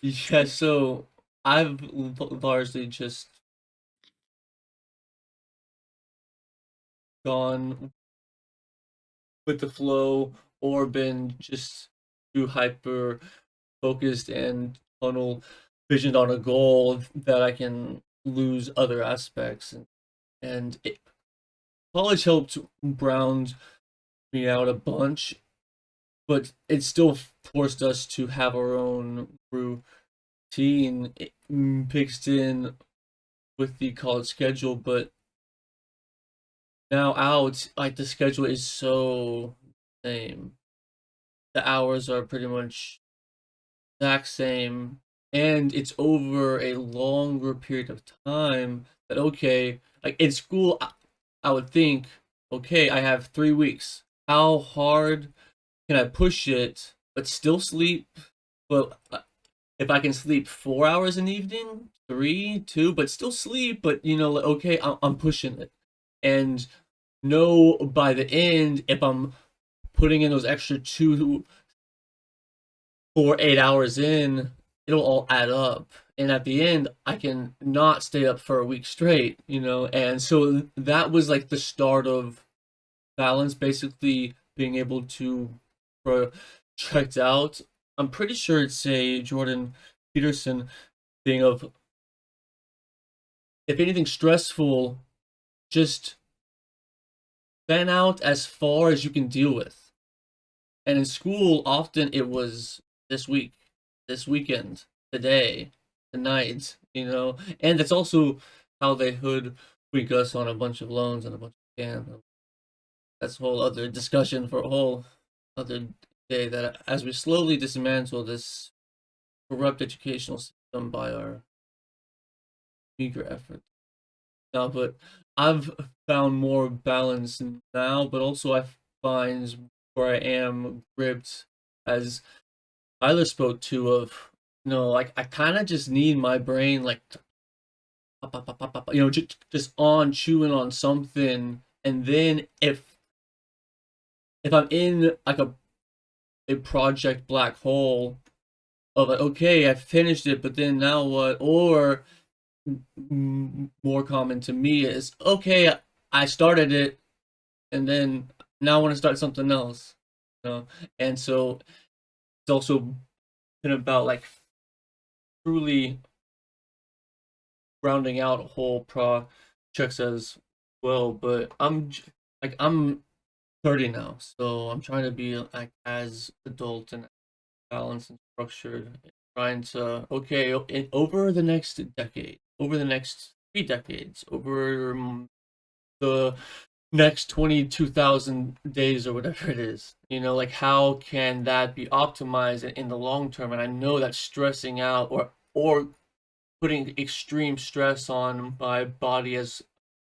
Yeah, so I've largely just gone with the flow or been just too hyper focused and tunnel visioned on a goal that I can lose other aspects. And college helped round me out a bunch, but it still forced us to have our own routine mixed in with the college schedule. But now out, like the schedule is so same. The hours are pretty much exact same, and it's over a longer period of time. That okay, like in school, I would think, okay, I have 3 weeks. How hard can I push it, but still sleep? But if I can sleep 4 hours in the evening, 3, 2, but still sleep, but like, okay, I'm pushing it, and know by the end if I'm putting in those extra 2 or 8 hours in, it'll all add up. And at the end, I can not stay up for a week straight, And so that was like the start of balance, basically being able to project out. I'm pretty sure it's a Jordan Peterson thing of if anything stressful, just fan out as far as you can deal with. And in school, often it was this week, this weekend, today, tonight, And that's also how they hoodwink us on a bunch of loans and a bunch of scams. That's a whole other discussion for a whole other day. That as we slowly dismantle this corrupt educational system by our meager effort. Now, but I've found more balance now, but also I find where I am gripped as Tyler spoke to of like I kind of just need my brain like to pop, pop, pop, pop, pop, just on chewing on something And then if I'm in like a project black hole of like, okay, I finished it, but then now what? Or more common to me is, okay, I started it, and then now I want to start something else. You know? And so it's also been about like truly rounding out whole projects as well. But I'm 30 now, so I'm trying to be like as adult and balanced and structured, trying to over the next decade, over the next 3 decades, over the next 22,000 days or whatever it is, like how can that be optimized in the long term? And I know that stressing out or putting extreme stress on my body as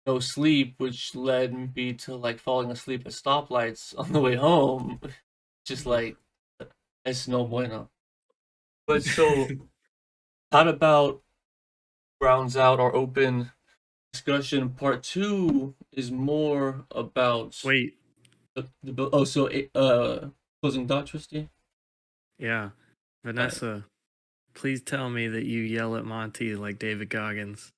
no sleep, which led me to like falling asleep at stoplights on the way home, just like it's no bueno. But so how about rounds out our open discussion? Part 2 is more about Wait, closing thought, Tristin. yeah. Vanessa, please tell me that you yell at Monty like David Goggins.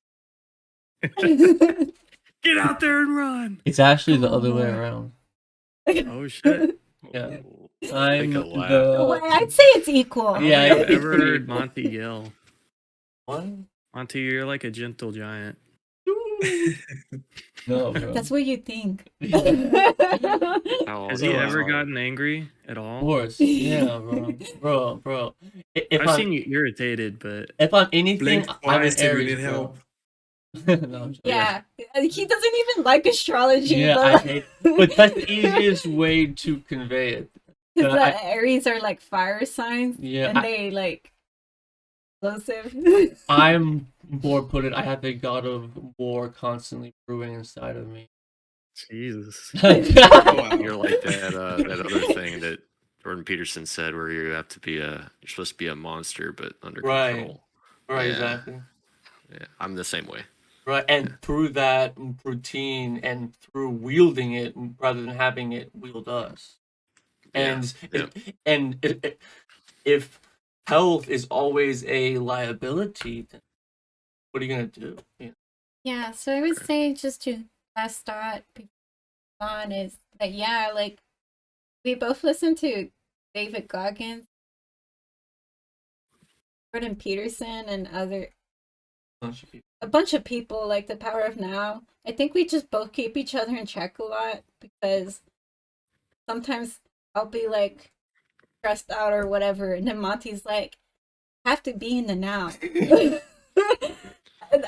Get out there and run! It's actually the Come other way on. around. Oh shit. Yeah. Take I'm a laugh. Well, the I'd say it's equal. I don't Yeah, think I've it's ever pretty heard equal. Monty yell. what? Monty, you're like a gentle giant. No, bro. That's what you think. How, Has he how ever hard? gotten angry at Of all? course, yeah, bro. If I've I'm seen you irritated, but if I'm anything, Blink I'm an twice if you Aries, need bro. help. No, I'm joking. Yeah, he doesn't even like astrology. Yeah, but I hate, but that's the easiest way to convey it. because I- the Aries are like fire signs, Yeah, and they like explosive. I'm more put it. I have a god of war constantly brewing inside of me. Jesus. Oh, wow. You're like that that other thing that Jordan Peterson said, where you have to be you're supposed to be a monster, but under Right. control. Right, Yeah. exactly. Yeah, I'm the same way. Right, and through that routine and through wielding it rather than having it wield us. Yeah, And if health is always a liability, then what are you gonna do? Yeah. Yeah, so I would say just to last thought on is that like we both listen to David Goggins, Jordan Peterson, and a bunch of people like The Power of Now. I think we just both keep each other in check a lot because sometimes I'll be like stressed out or whatever, and then Monty's like, have to be in the now.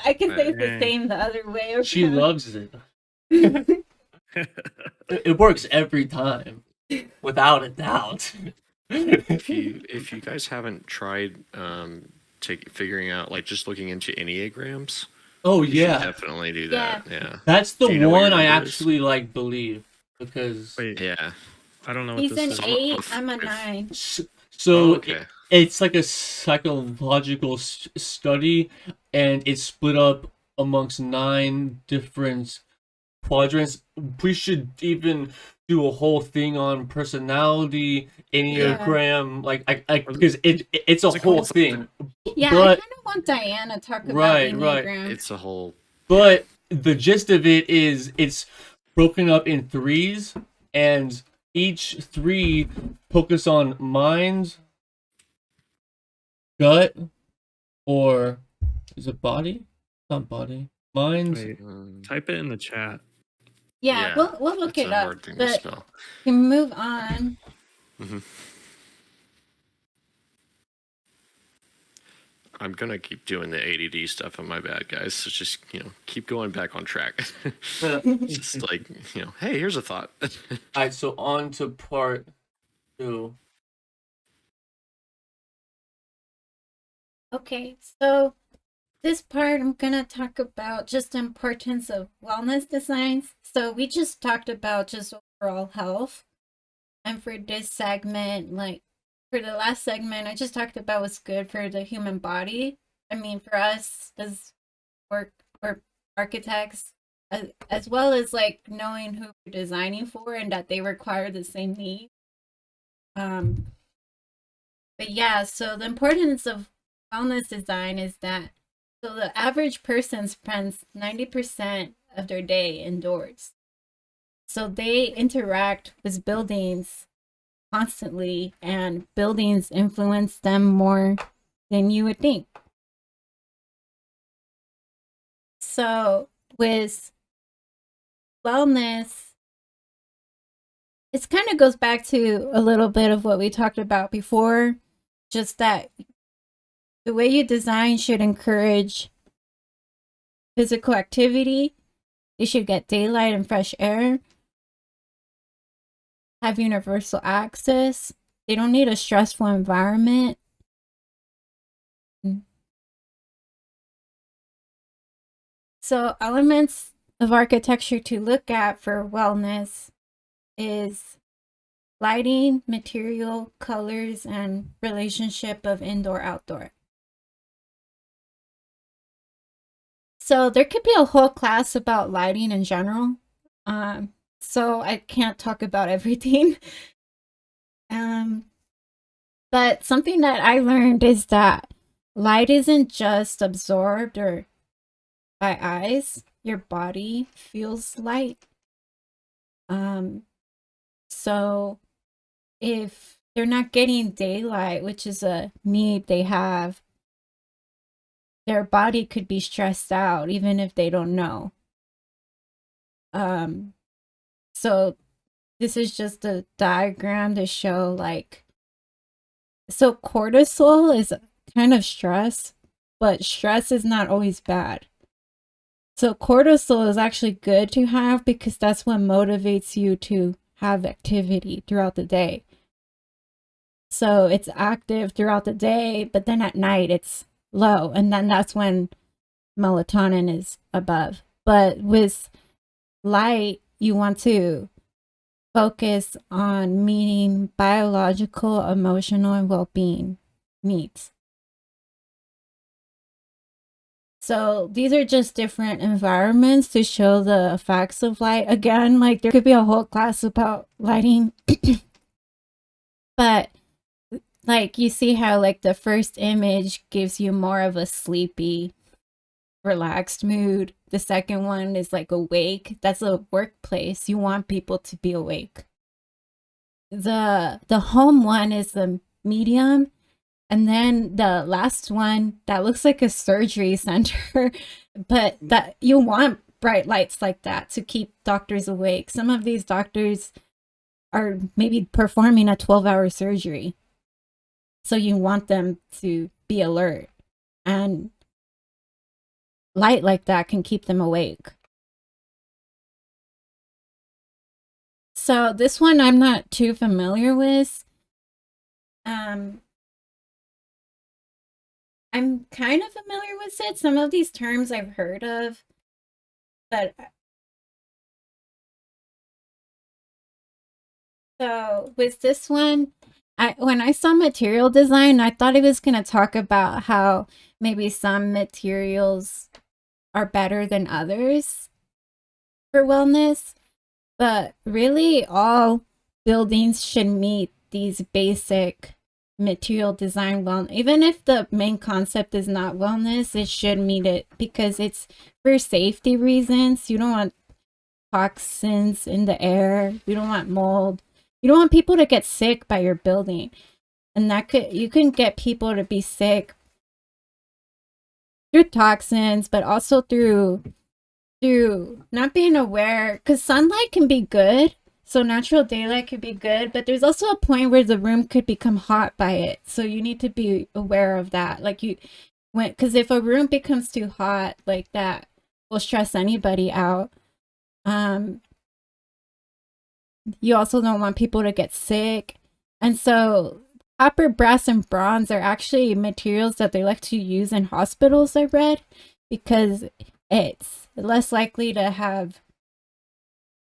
I can say it's the same the other way. She loves it. It works every time, without a doubt. if you guys haven't tried figuring out, like, just looking into enneagrams, Oh you should yeah, definitely do that. Yeah. that's the Do you know what one your I number is? actually like believe because Wait, Yeah. I don't know what He's this an is. 8, I'm a 9. so Oh, okay. it's like a psychological study, and it's split up amongst 9 different quadrants. We should even do a whole thing on personality, enneagram, like because it's a What's it whole called? thing. Yeah, I But kind of want Diane to talk about Right. Enneagram. It's a whole. But the gist of it is it's broken up in 3s, and each 3 focus on mind, gut, or is it body? Not body. Mind. Wait, type it in the chat. Yeah, we'll look it's it a up. hard thing to But spell. we move on. I'm gonna keep doing the ADD stuff on my bad, guys. So just keep going back on track. Just like hey, here's a thought. Alright, so on to part 2. Okay, so this part I'm gonna talk about just the importance of wellness designs. So we just talked about just overall health. And for this segment, like for the last segment, I just talked about what's good for the human body. I mean, for us as we're architects, as well as like knowing who you're designing for and that they require the same needs. But yeah, so the importance of wellness design is that so the average person spends 90% of their day indoors. So they interact with buildings constantly, and buildings influence them more than you would think. So with wellness, it kind of goes back to a little bit of what we talked about before, just that the way you design should encourage physical activity. You should get daylight and fresh air, have universal access. They don't need a stressful environment. So elements of architecture to look at for wellness is lighting, material, colors, and relationship of indoor-outdoor. So there could be a whole class about lighting in general. So I can't talk about everything. But something that I learned is that light isn't just absorbed or by eyes. Your body feels light. So if they're not getting daylight, which is a need they have, their body could be stressed out even if they don't know. So this is just a diagram to show like, so cortisol is kind of stress, but stress is not always bad. So cortisol is actually good to have because that's what motivates you to have activity throughout the day. So it's active throughout the day, but then at night it's low, and then that's when melatonin is above. But with light, you want to focus on meeting biological, emotional, and well-being needs. So these are just different environments to show the effects of light. Again, like there could be a whole class about lighting, but like you see how like the first image gives you more of a sleepy, relaxed mood. The second one is like awake. That's a workplace. You want people to be awake. The home one is the medium. And then the last one that looks like a surgery center, but that you want bright lights like that to keep doctors awake. Some of these doctors are maybe performing a 12-hour surgery. So you want them to be alert, and light like that can keep them awake. So this one I'm not too familiar with. I'm kind of familiar with it. Some of these terms I've heard of, but so with this one, when I saw material design, I thought it was going to talk about how maybe some materials are better than others for wellness, but really all buildings should meet these basic material design wellness. Even if the main concept is not wellness, it should meet it because it's for safety reasons. You don't want toxins in the air. You don't want mold. You don't want people to get sick by your building. And you can get people to be sick through toxins, but also through not being aware, because sunlight can be good. So natural daylight could be good, but there's also a point where the room could become hot by it. So you need to be aware of that. Like because if a room becomes too hot, like that will stress anybody out. You also don't want people to get sick. And so copper, brass, and bronze are actually materials that they like to use in hospitals, I read, because it's less likely to have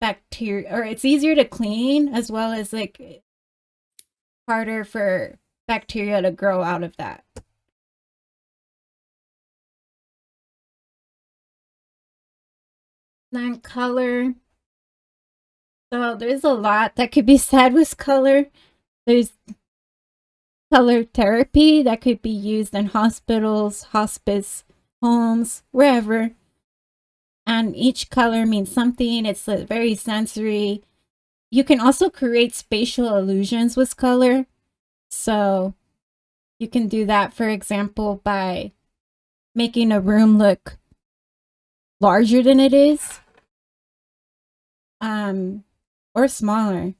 bacteria, or it's easier to clean, as well as like harder for bacteria to grow out of that. Then color. So there's a lot that could be said with color. There's color therapy that could be used in hospitals, hospice, homes, wherever. And each color means something. It's very sensory. You can also create spatial illusions with color. So you can do that, for example, by making a room look larger than it is, or smaller.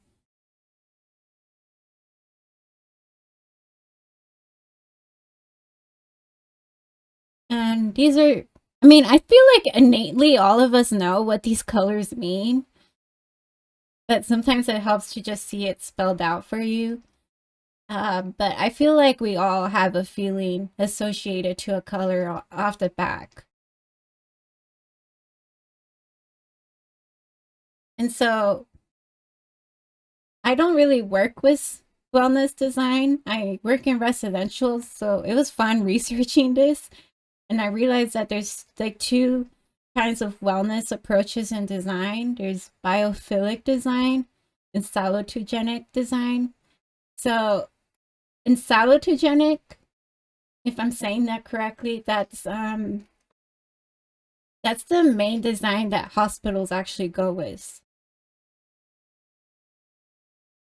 And these are, I mean, I feel like innately all of us know what these colors mean, but sometimes it helps to just see it spelled out for you. But I feel like we all have a feeling associated to a color off the back. And so I don't really work with wellness design. I work in residential, so it was fun researching this. And I realized that there's like two kinds of wellness approaches in design. There's biophilic design and salutogenic design. So in salutogenic, if I'm saying that correctly, that's the main design that hospitals actually go with.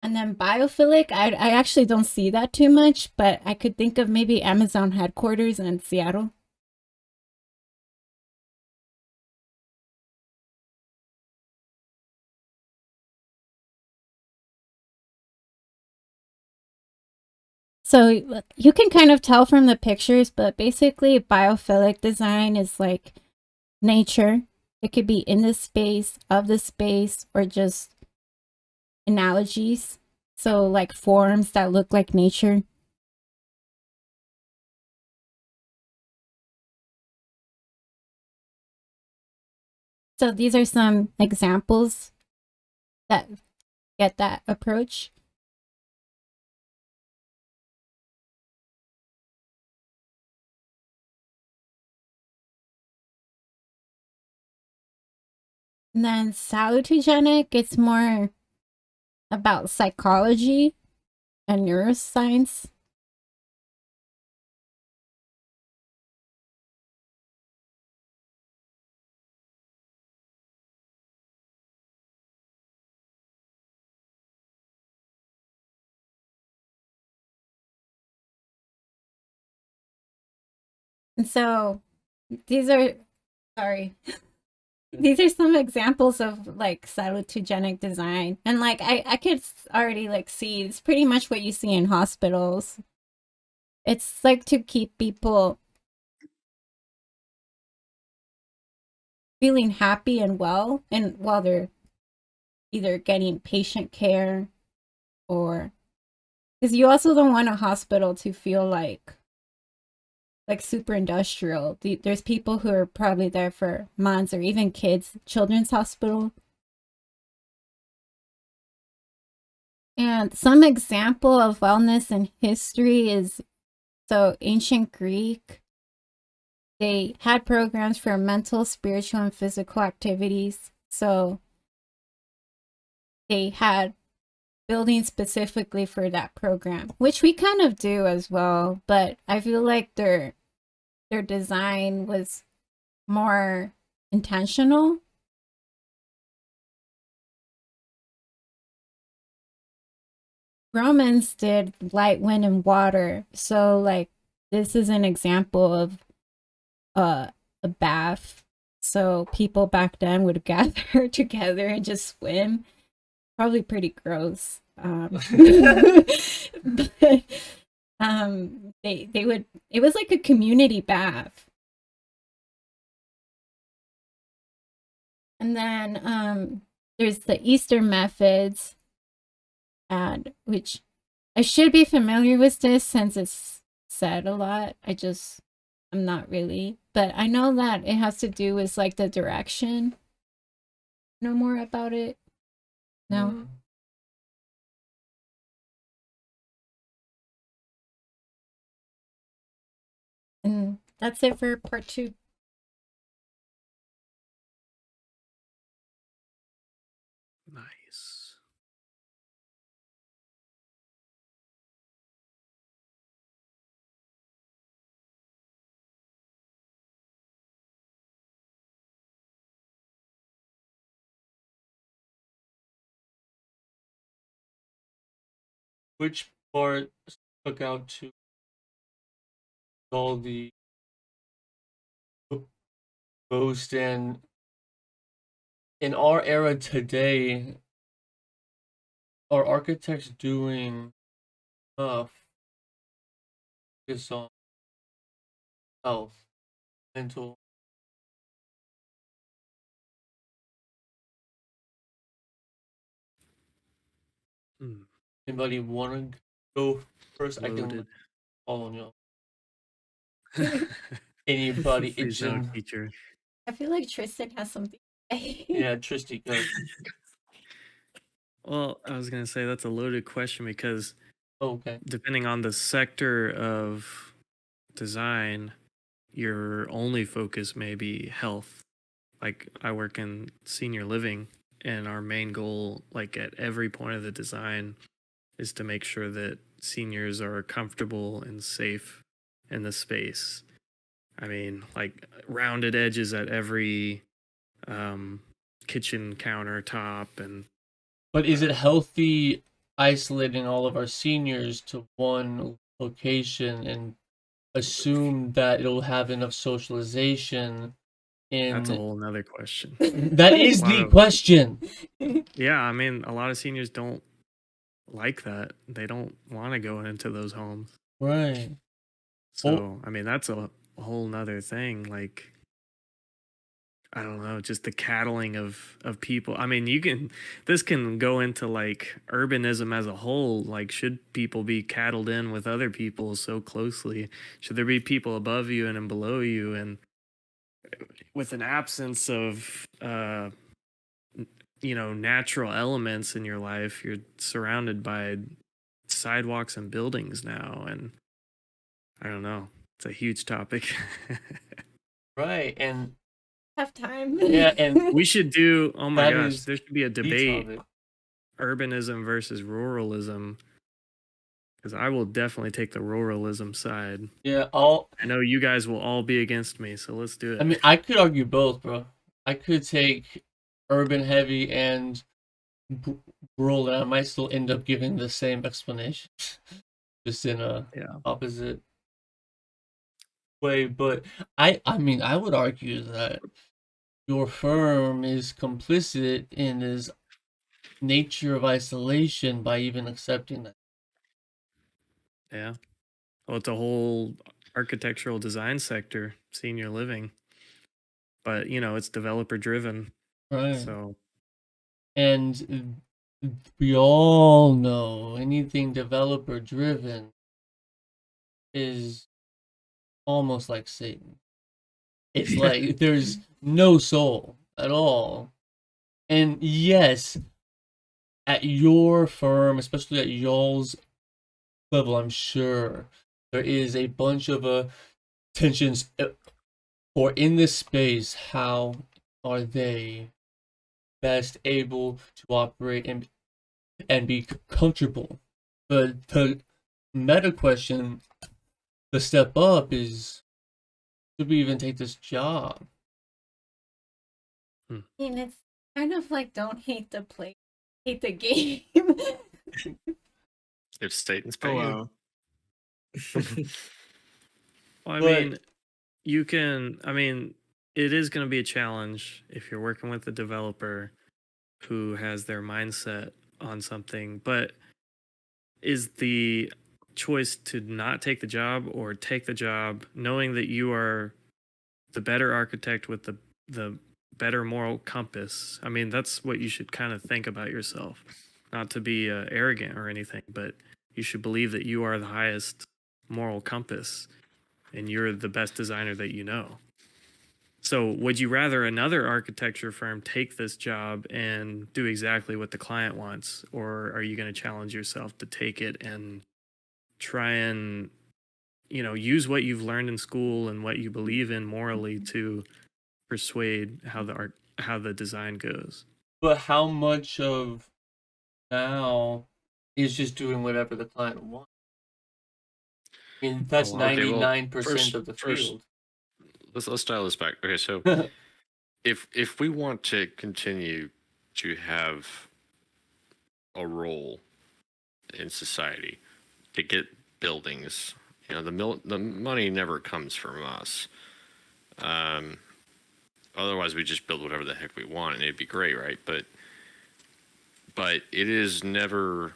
And then biophilic, I actually don't see that too much, but I could think of maybe Amazon headquarters in Seattle. So you can kind of tell from the pictures, but basically biophilic design is like nature. It could be in the space, of the space, or just analogies. So like forms that look like nature. So these are some examples that get that approach. And then salutogenic, it's more about psychology and neuroscience. And so these are, sorry, these are some examples of like salutogenic design. And like I could already like see it's pretty much what you see in hospitals. It's like to keep people feeling happy and well, and while they're either getting patient care, or because you also don't want a hospital to feel like super industrial. There's people who are probably there for months, or even kids. Children's hospital. And some example of wellness in history is, so ancient Greek, they had programs for mental, spiritual, and physical activities. So they had buildings specifically for that program, which we kind of do as well. But I feel like their design was more intentional. Romans did light, wind, and water. So like this is an example of a bath. So people back then would gather together and just swim. Probably pretty gross. But they would, it was like a community bath. And then there's the Eastern methods, and which I should be familiar with this since it's said a lot. I'm not really, but I know that it has to do with like the direction. Know more about it? No. And that's it for part 2. which part stuck out to all the most? And in our era today, are architects doing enough focus on health, mental? Hmm. Anybody want to go first? I can Loaded. call on y'all. Anybody Please no, itching? teacher. I feel like Tristan has something to say. Yeah, Tristy, go. Well, I was gonna say that's a loaded question because Oh, okay. depending on the sector of design, your only focus may be health. Like I work in senior living, and our main goal, like at every point of the design, is to make sure that seniors are comfortable and safe in the space. I mean, like rounded edges at every kitchen countertop and But is it healthy isolating all of our seniors to one location and assume that it'll have enough socialization that's a in whole nother question. that is A lot the of- question. Yeah, I mean, a lot of seniors don't like that. They don't want to go into those homes. Right. So, I mean, that's a whole nother thing. Like, I don't know, just the cattling of people. I mean, this can go into like urbanism as a whole. Like, should people be cattled in with other people so closely? Should there be people above you and then below you? And with an absence of, natural elements in your life, you're surrounded by sidewalks and buildings now. And I don't know, it's a huge topic. Right. And Have time. yeah, and We should do, oh my That gosh, is there should be a the debate, topic. urbanism versus ruralism, because I will definitely take the ruralism side. Yeah, I know you guys will all be against me, so let's do it. I mean, I could argue both, bro. I could take urban heavy and rural, and I might still end up giving the same explanation, just in a Yeah. opposite way. But I mean, I would argue that your firm is complicit in this nature of isolation by even accepting that. Yeah. Well, it's a whole architectural design sector, senior living, but it's developer driven. Right. So And we all know anything developer driven is almost like Satan. It's like there's no soul at all. And yes, at your firm, especially at y'all's level, I'm sure there is a bunch of tensions. Or in this space, how are they best able to operate and be comfortable? But the meta question, the step up is, should we even take this job? I mean, it's kind of like don't hate the play, hate the game. If Satan's Oh paying you. wow. well, I But- mean, it is going to be a challenge if you're working with a developer who has their mindset on something, but is the choice to not take the job or take the job knowing that you are the better architect with the better moral compass? I mean, that's what you should kind of think about yourself. Not to be arrogant or anything, but you should believe that you are the highest moral compass and you're the best designer that you know. So would you rather another architecture firm take this job and do exactly what the client wants, or are you going to challenge yourself to take it and try and use what you've learned in school and what you believe in morally to persuade how the design goes? But how much of now is just doing whatever the client wants? I mean, that's lot. Okay, well, 99% of the field. Let's dial this back. Okay, so if we want to continue to have a role in society to get buildings. You know, the money never comes from us. Otherwise, we just build whatever the heck we want, and it'd be great, right? But it is never.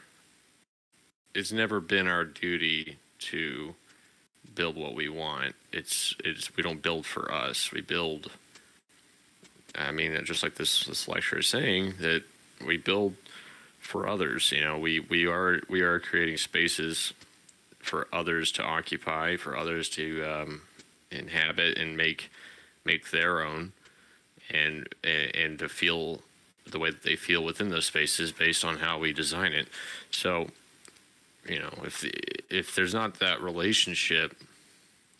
It's never been our duty to build what we want. It's we don't build for us. We build. I mean, just like this lecture is saying, that we build for others. You know, we are creating spaces for others to occupy, for others to inhabit and make their own, and to feel the way that they feel within those spaces based on how we design it. So, you know, if there's not that relationship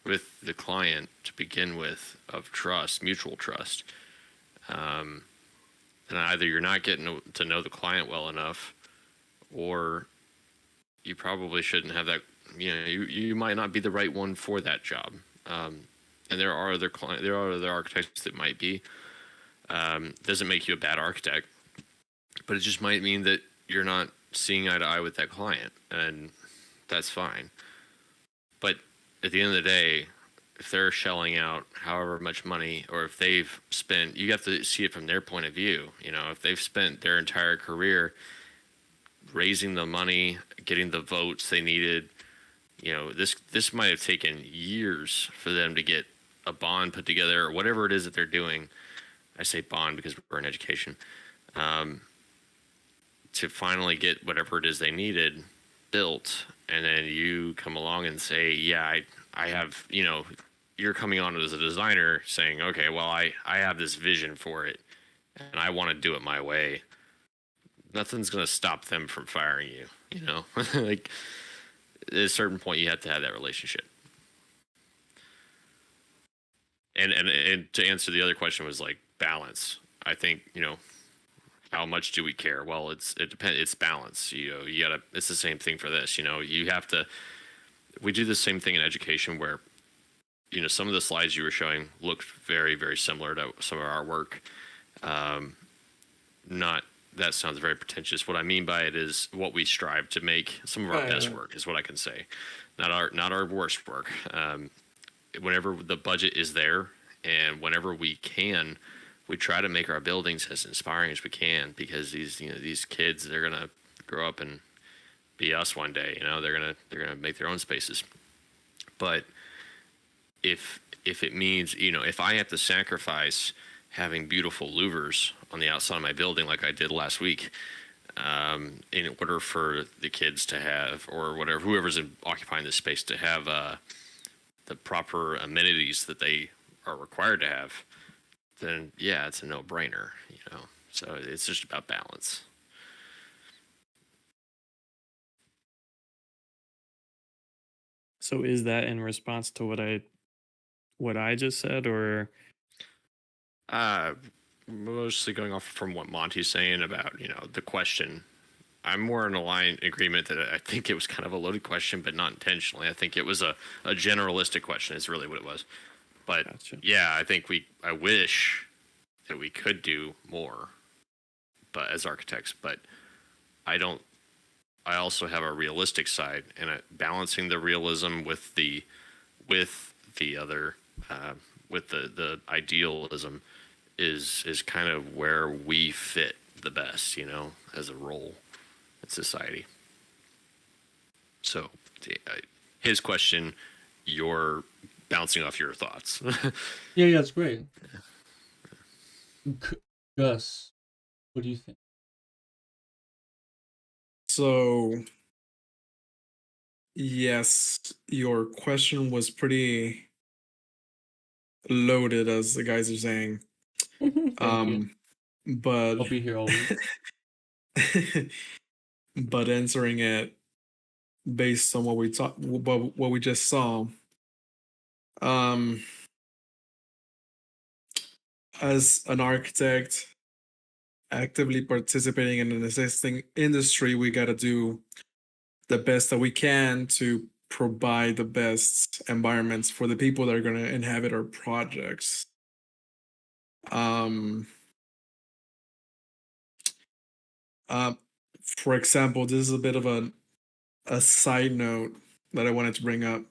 with the client to begin with of trust, mutual trust, then either you're not getting to know the client well enough, or you probably shouldn't have that. You know, you might not be the right one for that job. And there are other architects that might be. Doesn't make you a bad architect, but it just might mean that you're not seeing eye to eye with that client, and that's fine. But at the end of the day, if they're shelling out however much money, or if they've spent, you have to see it from their point of view. You know, if they've spent their entire career raising the money, getting the votes they needed, you know, this might have taken years for them to get a bond put together, or whatever it is that they're doing. I say bond because we're in education. To finally get whatever it is they needed built, and then you come along and say, yeah, I have, you know, you're coming on as a designer saying, okay, well, I have this vision for it, and I want to do it my way. Nothing's going to stop them from firing you, you know? Like, at a certain point, you have to have that relationship. And to answer the other question was like balance. I think, you know, how much do we care? Well, it depends. It's balance. You know, you gotta. It's the same thing for this. You know, you have to. We do the same thing in education, where, you know, some of the slides you were showing looked very, very similar to some of our work. Not that sounds very pretentious. What I mean by it is what we strive to make some of our best work is what I can say, not our worst work. Whenever the budget is there, and whenever we can, we try to make our buildings as inspiring as we can, because these kids, they're gonna grow up and be us one day. You know, they're gonna make their own spaces. But if it means, you know, if I have to sacrifice having beautiful louvers on the outside of my building like I did last week, in order for the kids to have, or whatever, whoever's occupying this space to have the proper amenities that they are required to have, then yeah, it's a no-brainer, you know. So it's just about balance. So is that in response to what I just said, or mostly going off from what Monty's saying about, you know, the question. I'm more in agreement that I think it was kind of a loaded question, but not intentionally. I think it was a generalistic question is really what it was. But Gotcha. yeah, I wish that we could do more, but as architects, but I also have a realistic side, and balancing the realism with the other, with the idealism is kind of where we fit the best, you know, as a role in society. So his question, you're bouncing off your thoughts. Yeah, that's great. Gus, what do you think? So, yes, your question was pretty loaded, as the guys are saying. Thank you. But I'll be here always. but answering it based on what we just saw, as an architect actively participating in an existing industry, we got to do the best that we can to provide the best environments for the people that are going to inhabit our projects. For example, this is a bit of a a side note that I wanted to bring up.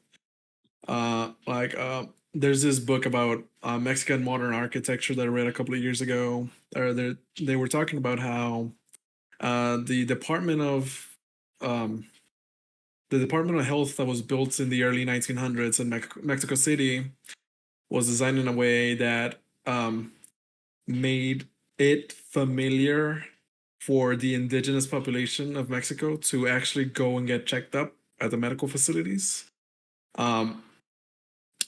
There's this book about Mexican modern architecture that I read a couple of years ago. They were talking about how the um, Department of Health that was built in the early 1900s in Mexico City was designed in a way that made it familiar for the indigenous population of Mexico to actually go and get checked up at the medical facilities.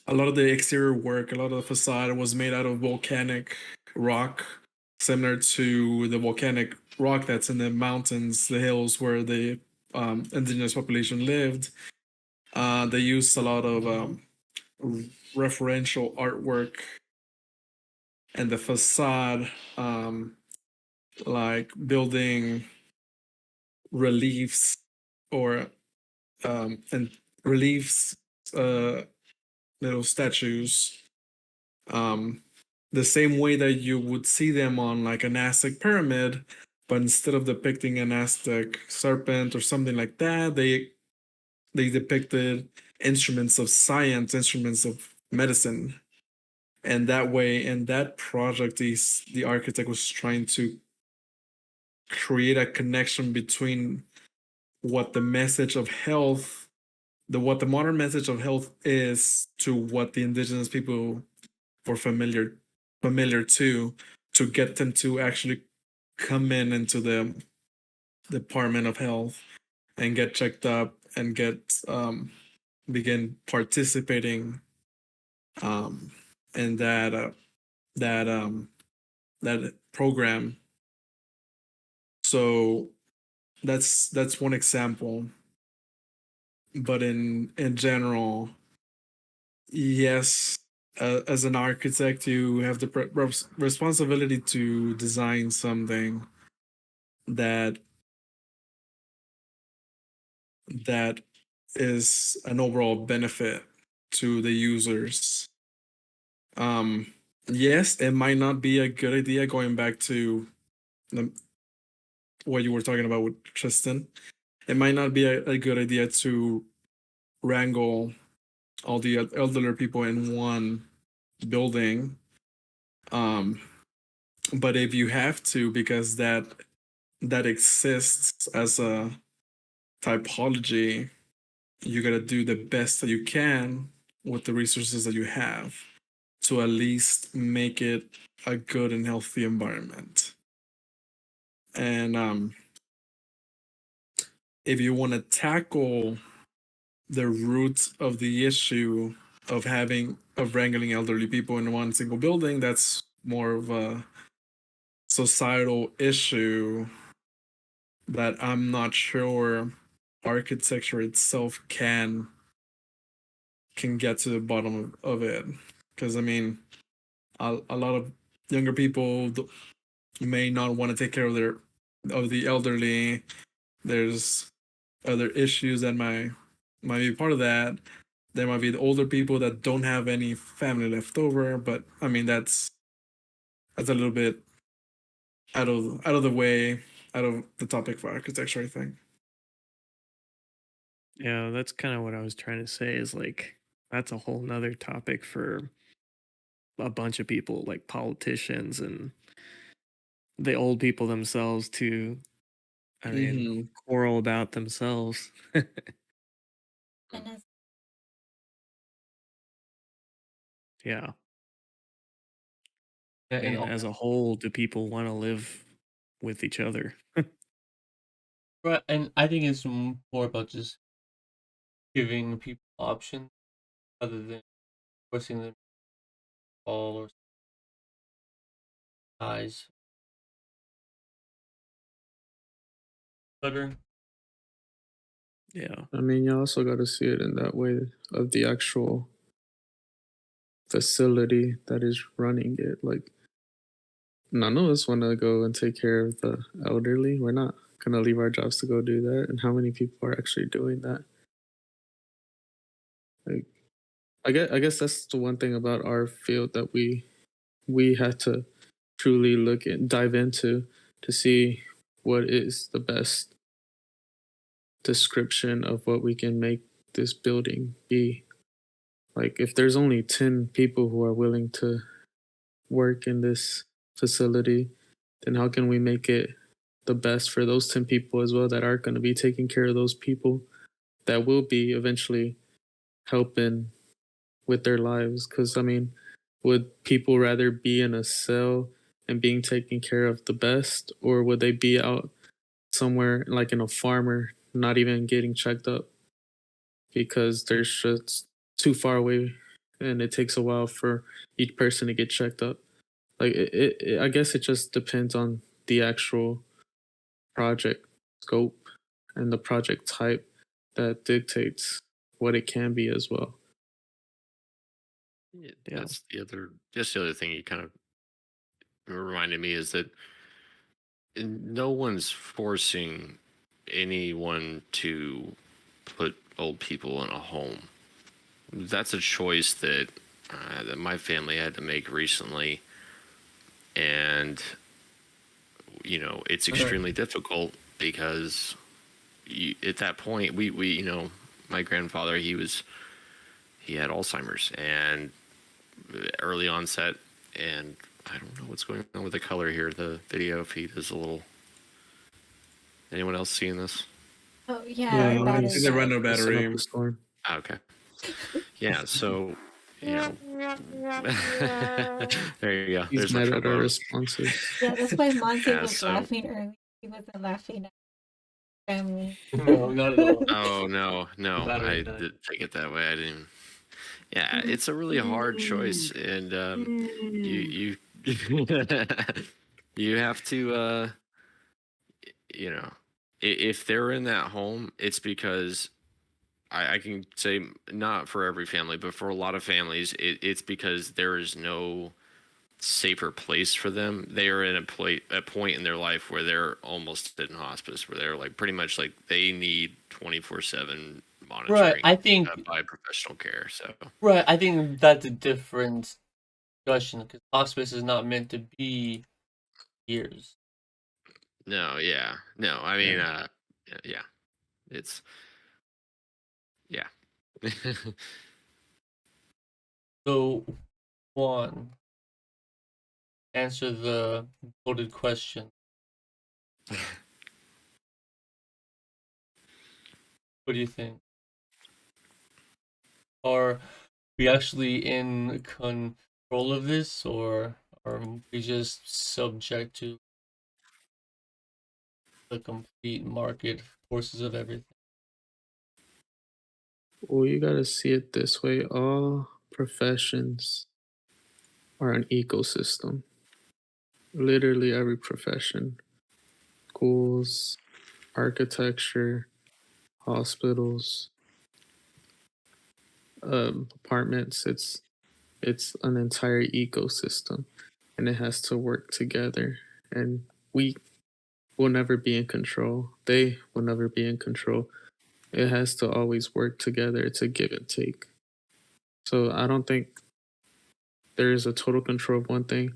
A lot of the exterior work, a lot of the facade was made out of volcanic rock, similar to the volcanic rock that's in the mountains, the hills where the indigenous population lived. They used a lot of referential artwork and the facade, like building reliefs or and reliefs, little statues, the same way that you would see them on like an Aztec pyramid, but instead of depicting an Aztec serpent or something like that, they depicted instruments of science, instruments of medicine. And that way, in that project, the architect was trying to create a connection between what the message of health, what the modern message of health is, to what the indigenous people were familiar to get them to actually come into the Department of Health and get checked up and get begin participating in that program. So that's one example. But in general, yes, as an architect, you have the responsibility to design something that is an overall benefit to the users. Yes, it might not be a good idea, going back to what you were talking about with Tristin. It might not be a good idea to wrangle all the elderly people in one building. But if you have to, because that exists as a typology, you gotta do the best that you can with the resources that you have to at least make it a good and healthy environment. And if you want to tackle the roots of the issue of wrangling elderly people in one single building, that's more of a societal issue that I'm not sure architecture itself can get to the bottom of it. Because I mean, a lot of younger people may not want to take care of the elderly. There's other issues that might be part of that. There might be the older people that don't have any family left over, but I mean that's a little bit out of the way, out of the topic for architecture, I think. Yeah, that's kind of what I was trying to say, is like that's a whole nother topic for a bunch of people, like politicians and the old people themselves to, I mean, quarrel about themselves. And as Yeah. Yeah, And as a whole, do people want to live with each other? right, and I think it's more about just giving people options rather than forcing them to fall or ties. Better. Yeah. I mean, you also got to see it in that way of the actual facility that is running it. Like, none of us want to go and take care of the elderly. We're not going to leave our jobs to go do that. And how many people are actually doing that? Like, I guess that's the one thing about our field that we had to truly dive into to see what is the best description of what we can make this building be. Like, if there's only 10 people who are willing to work in this facility, then how can we make it the best for those 10 people as well that are going to be taking care of those people that will be eventually helping with their lives? Because, I mean, would people rather be in a cell and being taken care of the best, or would they be out somewhere like in a farmer, not even getting checked up because they're just too far away and it takes a while for each person to get checked up? Like, I guess it just depends on the actual project scope and the project type that dictates what it can be as well. Yeah, that's the other thing you kind of reminded me is that no one's forcing anyone to put old people in a home. That's a choice that my family had to make recently, and it's extremely difficult because at that point we my grandfather, he had Alzheimer's and early onset, and I don't know what's going on with the color here. The video feed is a little. Anyone else seeing this? Oh yeah, Yeah, our I battery see the died. random It's not battery. the storm. Okay. Yeah. So there you go. He's There's my mad at our trombone. responses. Yeah, that's why Monty Yeah, was so- laughing earlier. He wasn't laughing at family. No, not at all. Oh no, Battery I died. did take it that way. I didn't. Even... Yeah, it's a really hard choice, and you you have to if they're in that home, it's because I can say not for every family, but for a lot of families, it's because there is no safer place for them. They are in a point in their life where they're almost in hospice, where they're like pretty much like they need 24/7 monitoring, Right, I think by professional care. So right, I think that's a different discussion because hospice is not meant to be years. no, I mean, yeah, it's yeah. So, Juan, answer the loaded question. What do you think? Are we actually in control of this, or are we just subject to the complete market forces of everything? Well, you gotta see it this way. All professions are an ecosystem. Literally every profession. Schools, architecture, hospitals, apartments. It's an entire ecosystem, and it has to work together. And we will never be in control. They will never be in control. It has to always work together. It's a give and take. So I don't think there is a total control of one thing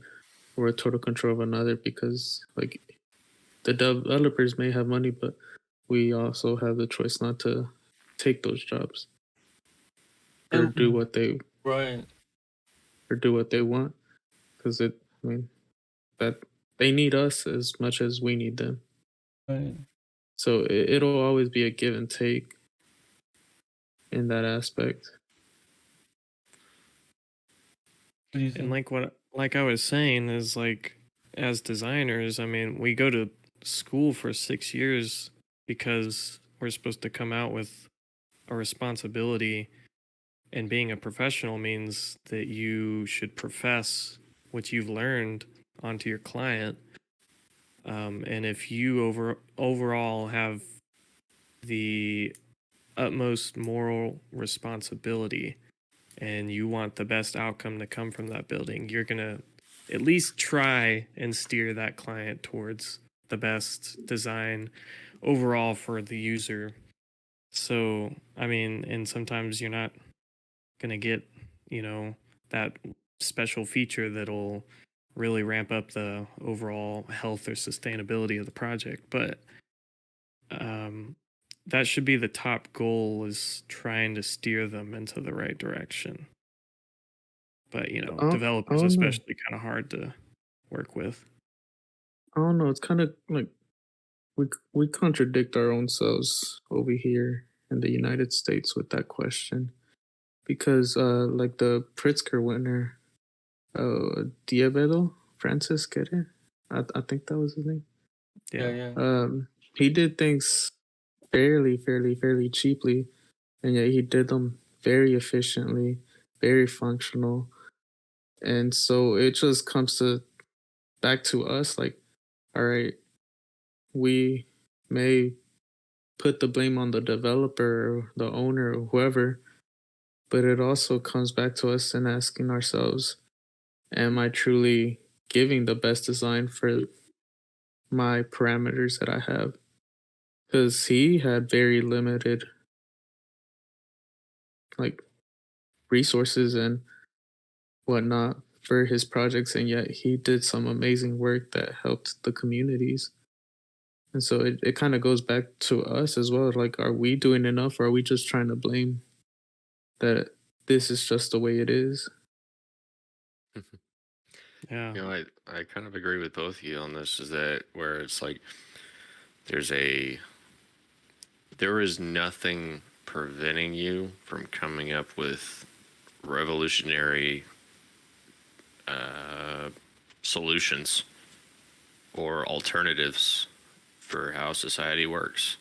or a total control of another, because like the developers may have money, but we also have the choice not to take those jobs or And- do what they Right. want, because I mean that they need us as much as we need them. Right. So it'll always be a give and take in that aspect. What do you think? And like I was saying is like, as designers, I mean, we go to school for 6 years because we're supposed to come out with a responsibility, and being a professional means that you should profess what you've learned onto your client. And if you overall have the utmost moral responsibility and you want the best outcome to come from that building, you're going to at least try and steer that client towards the best design overall for the user. So, I mean, and sometimes you're not going to get, that special feature that'll really ramp up the overall health or sustainability of the project. But that should be the top goal, is trying to steer them into the right direction. But I developers don't know. especially kind of hard to work with. I don't know. It's kind of like we contradict our own selves over here in the United States with that question, because like the Pritzker winner, Diabedo Francis Quere, I think that was his name. Yeah. He did things fairly cheaply, and yet he did them very efficiently, very functional. And so it just comes back to us, like, all right, we may put the blame on the developer or the owner or whoever, but it also comes back to us and asking ourselves, am I truly giving the best design for my parameters that I have? Because he had very limited like resources and whatnot for his projects, and yet he did some amazing work that helped the communities. And so it kind of goes back to us as well. Like, are we doing enough, or are we just trying to blame that this is just the way it is? Yeah. I kind of agree with both of you on this, is that where it's like there is nothing preventing you from coming up with revolutionary solutions or alternatives for how society works.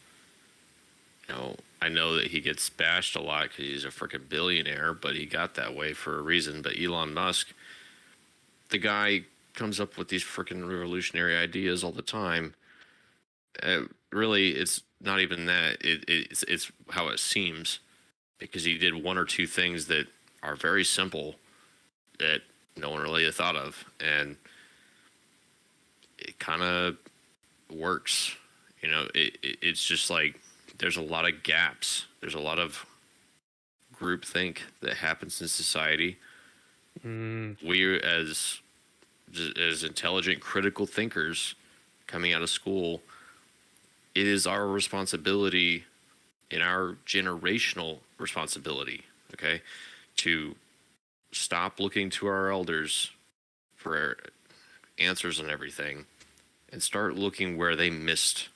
I know that he gets bashed a lot because he's a freaking billionaire, but he got that way for a reason. But Elon Musk, the guy comes up with these freaking revolutionary ideas all the time. Really, it's not even that. It's how it seems, because he did one or two things that are very simple that no one really had thought of, and it kind of works. It's just like there's a lot of gaps. There's a lot of groupthink that happens in society. We, as intelligent, critical thinkers coming out of school, it is our responsibility and our generational responsibility, okay, to stop looking to our elders for answers on everything and start looking where they missed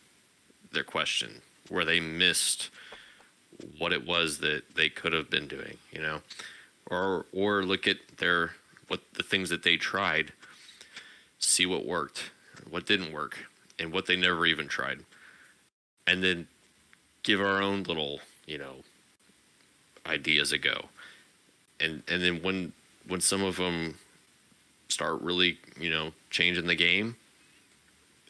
their question, where they missed what it was that they could have been doing, or look at the things that they tried, see what worked, what didn't work, and what they never even tried, and then give our own little ideas a go. And then when some of them start really changing the game,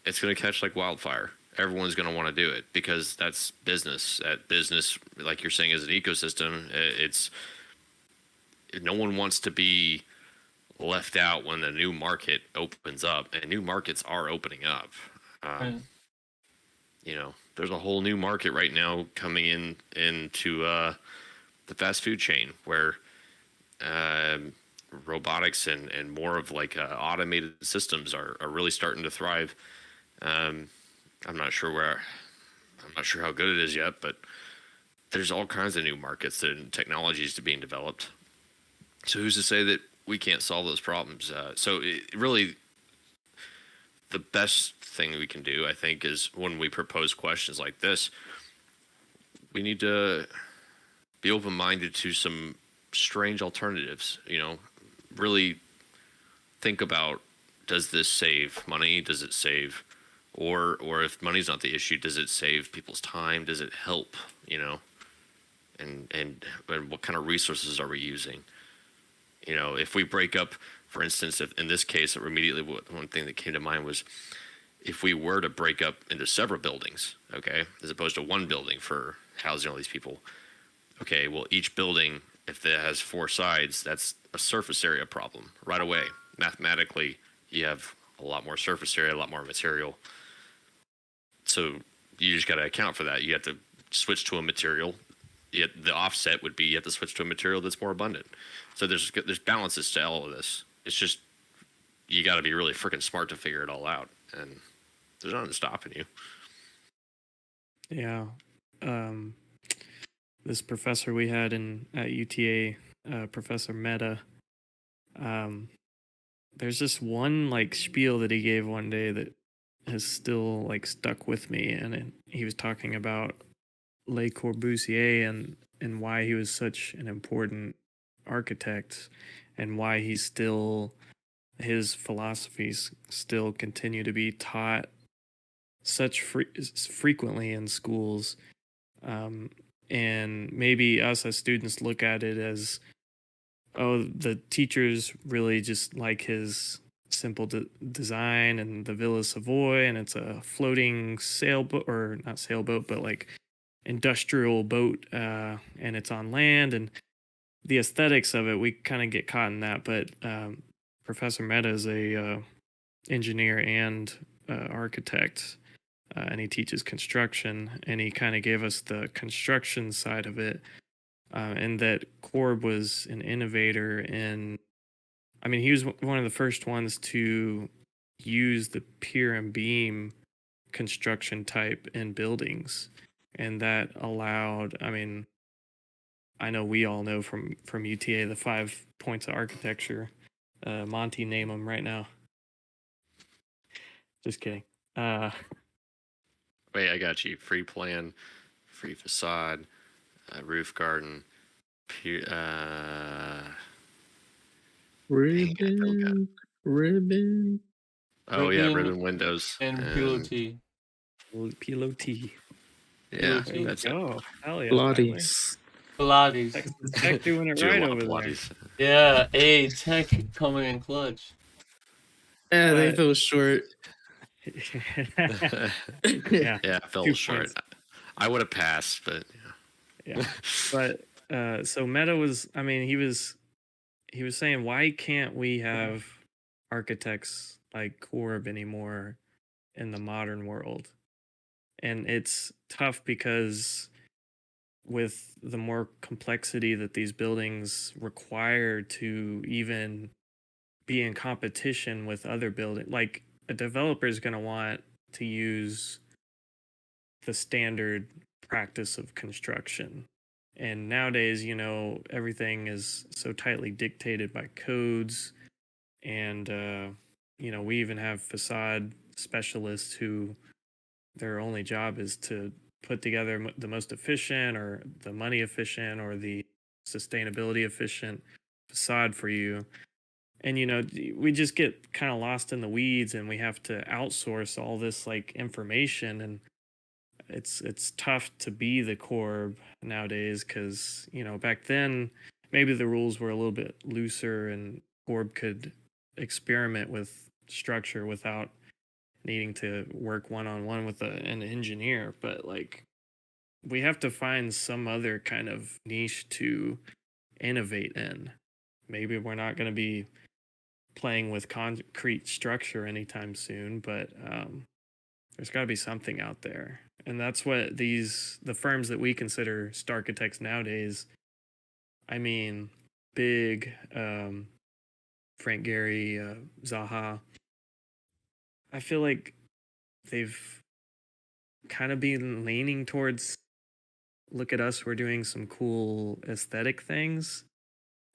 it's going to catch like wildfire. Everyone's going to want to do it because that's business. At business, like you're saying, as an ecosystem, it's no one wants to be left out when the new market opens up, and new markets are opening up. There's a whole new market right now coming into the fast food chain where robotics and more of like automated systems are really starting to thrive. I'm not sure how good it is yet, but there's all kinds of new markets and technologies being developed. So who's to say that we can't solve those problems? So really, the best thing we can do, I think, is when we propose questions like this, we need to be open-minded to some strange alternatives. Really think about, does this save money? Does it save, or if money's not the issue, does it save people's time? Does it help? And what kind of resources are we using? If we break up, for instance, if in this case, immediately one thing that came to mind was if we were to break up into several buildings, okay, as opposed to one building for housing all these people. Okay, well, each building, if it has 4 sides, that's a surface area problem right away. Mathematically, you have a lot more surface area, a lot more material. So you just got to account for that. You have to switch to a material. Yet the offset would be you have to switch to a material that's more abundant. So there's balances to all of this. It's just you got to be really freaking smart to figure it all out, and there's nothing stopping you. Yeah, this professor we had at UTA, Professor Meta. There's this one like spiel that he gave one day that has still like stuck with me, and he was talking about Le Corbusier and why he was such an important architect, and why his philosophies still continue to be taught such frequently in schools. And maybe us as students look at it as, oh, the teachers really just like his simple design and the Villa Savoy, and it's a floating sailboat, or not sailboat, but like industrial boat, and it's on land, and the aesthetics of it, we kind of get caught in that. But Professor Meta is a engineer and architect, and he teaches construction, and he kind of gave us the construction side of it, and that Corb was an innovator in, I mean, he was one of the first ones to use the pier and beam construction type in buildings, and that allowed, I mean, I know we all know from UTA the 5 points of architecture. Monty, name them right now. Just kidding. Wait, I got you. Free plan, free facade, roof garden, Ribbon. oh yeah, Ribbon ribbon windows and PLOT. PLOT. Yeah, PLOT. that's it. Oh, hell yeah. Pilates. Pilates. Texas Tech doing it Do a right lot over of there. Pilates. Yeah, a Tech coming in clutch. Yeah, they But- feel short. Yeah. Yeah, I fell 2 short. points. I would have passed, but Yeah. But so Meta was, I mean, he was saying, why can't we have architects like Corb anymore in the modern world? And it's tough because with the more complexity that these buildings require to even be in competition with other buildings, like a developer is going to want to use the standard practice of construction. And nowadays, you know, everything is so tightly dictated by codes. And, you know, we even have facade specialists who their only job is to put together the most efficient or the money efficient or the sustainability efficient facade for you. And, you know, we just get kind of lost in the weeds, and we have to outsource all this like information. And it's tough to be the Corb nowadays because, you know, back then maybe the rules were a little bit looser and Corb could experiment with structure without needing to work one-on-one with an engineer. But like, we have to find some other kind of niche to innovate in. Maybe we're not going to be playing with concrete structure anytime soon, but there's got to be something out there. And that's what the firms that we consider starchitects nowadays, I mean, big, Frank Gehry, Zaha, I feel like they've kind of been leaning towards, look at us, we're doing some cool aesthetic things.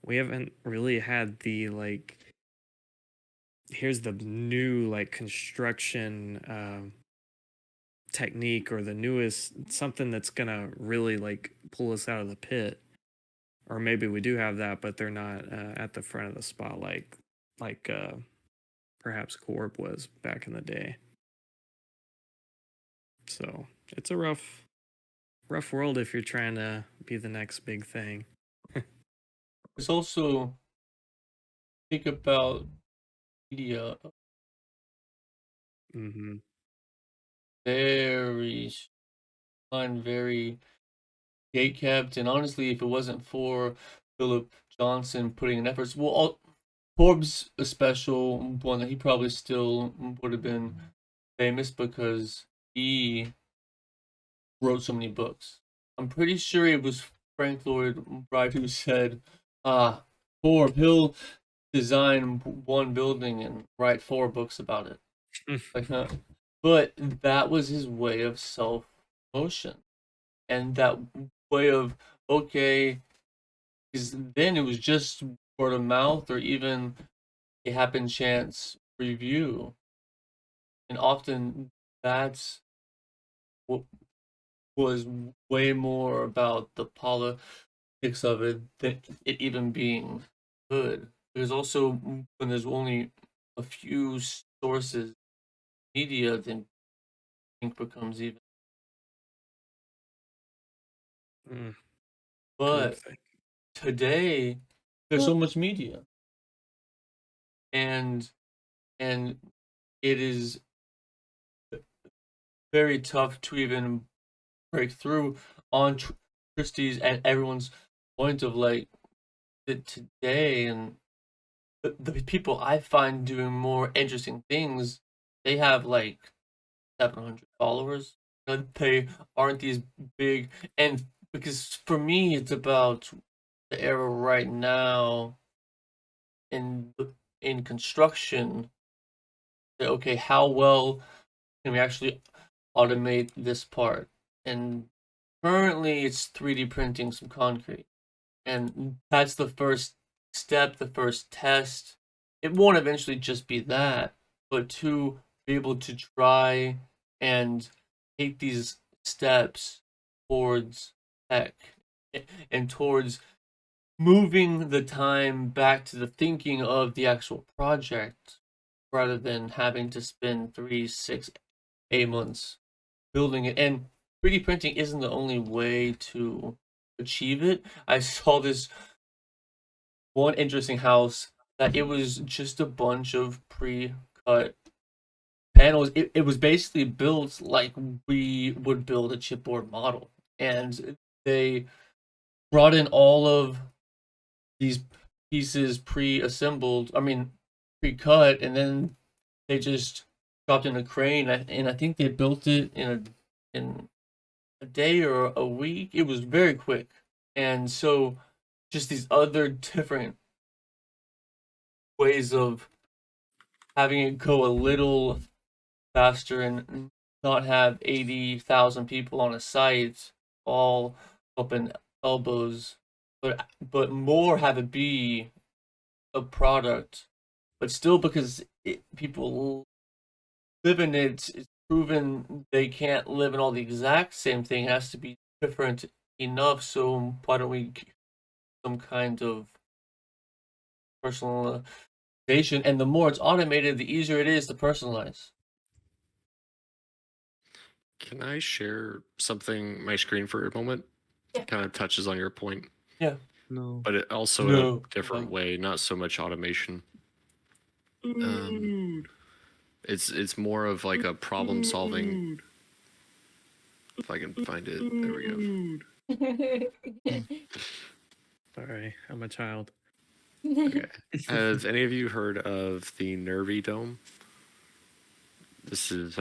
We haven't really had the like, here's the new like construction technique or the newest something that's gonna really like pull us out of the pit. Or maybe we do have that, but they're not at the front of the spotlight like perhaps Corb was back in the day. So it's a rough world if you're trying to be the next big thing. It's also, think about media, Mm-hmm. very very gatekept, and honestly, if it wasn't for Philip Johnson putting in efforts, well, Forbes a special one that he probably still would have been famous because he wrote so many books. I'm pretty sure it was Frank Lloyd Wright who said, Forbes, he'll design one building and write 4 books about it. Like, but that was his way of self-motion. and that way of, okay, because then it was just word of mouth or even a happen chance review, and often that's what was way more about the politics of it than it even being good. There's also, when there's only a few sources media, then I think becomes even. But Groupthink. today there's so much media, and and it is very tough to even break through on Christie's and everyone's point of like that today, and the people I find doing more interesting things, they have like 700 followers. They aren't these big, and because for me it's about the era right now in construction. Okay, how well can we actually automate this part? And currently it's 3D printing some concrete, and that's the first step, the first test. It won't eventually just be that, but to be able to try and take these steps towards tech and towards moving the time back to the thinking of the actual project rather than having to spend 3, 6, 8 months building it. And 3D printing isn't the only way to achieve it. I saw this one interesting house that it was just a bunch of pre-cut panels. It was basically built like we would build a chipboard model, and they brought in all of these pieces pre-assembled, I mean pre-cut, and then they just dropped in a crane, and I think they built it in a day or a week. It was very quick. And so just these other different ways of having it go a little faster and not have 80,000 people on a site all up in elbows, but more have it be a product, but still because people live in it, it's proven they can't live in all the exact same thing. It has to be different enough. So why don't we some kind of personalization? And the more it's automated, the easier it is to personalize. Can I share something, my screen for a moment? Yeah. Kind of touches on your point. Yeah. No. But it also in No. a different way, not so much automation. It's more of like a problem solving. If I can find it, there we go. Sorry, I'm a child. Okay. Have any of you heard of the Nervy Dome? This is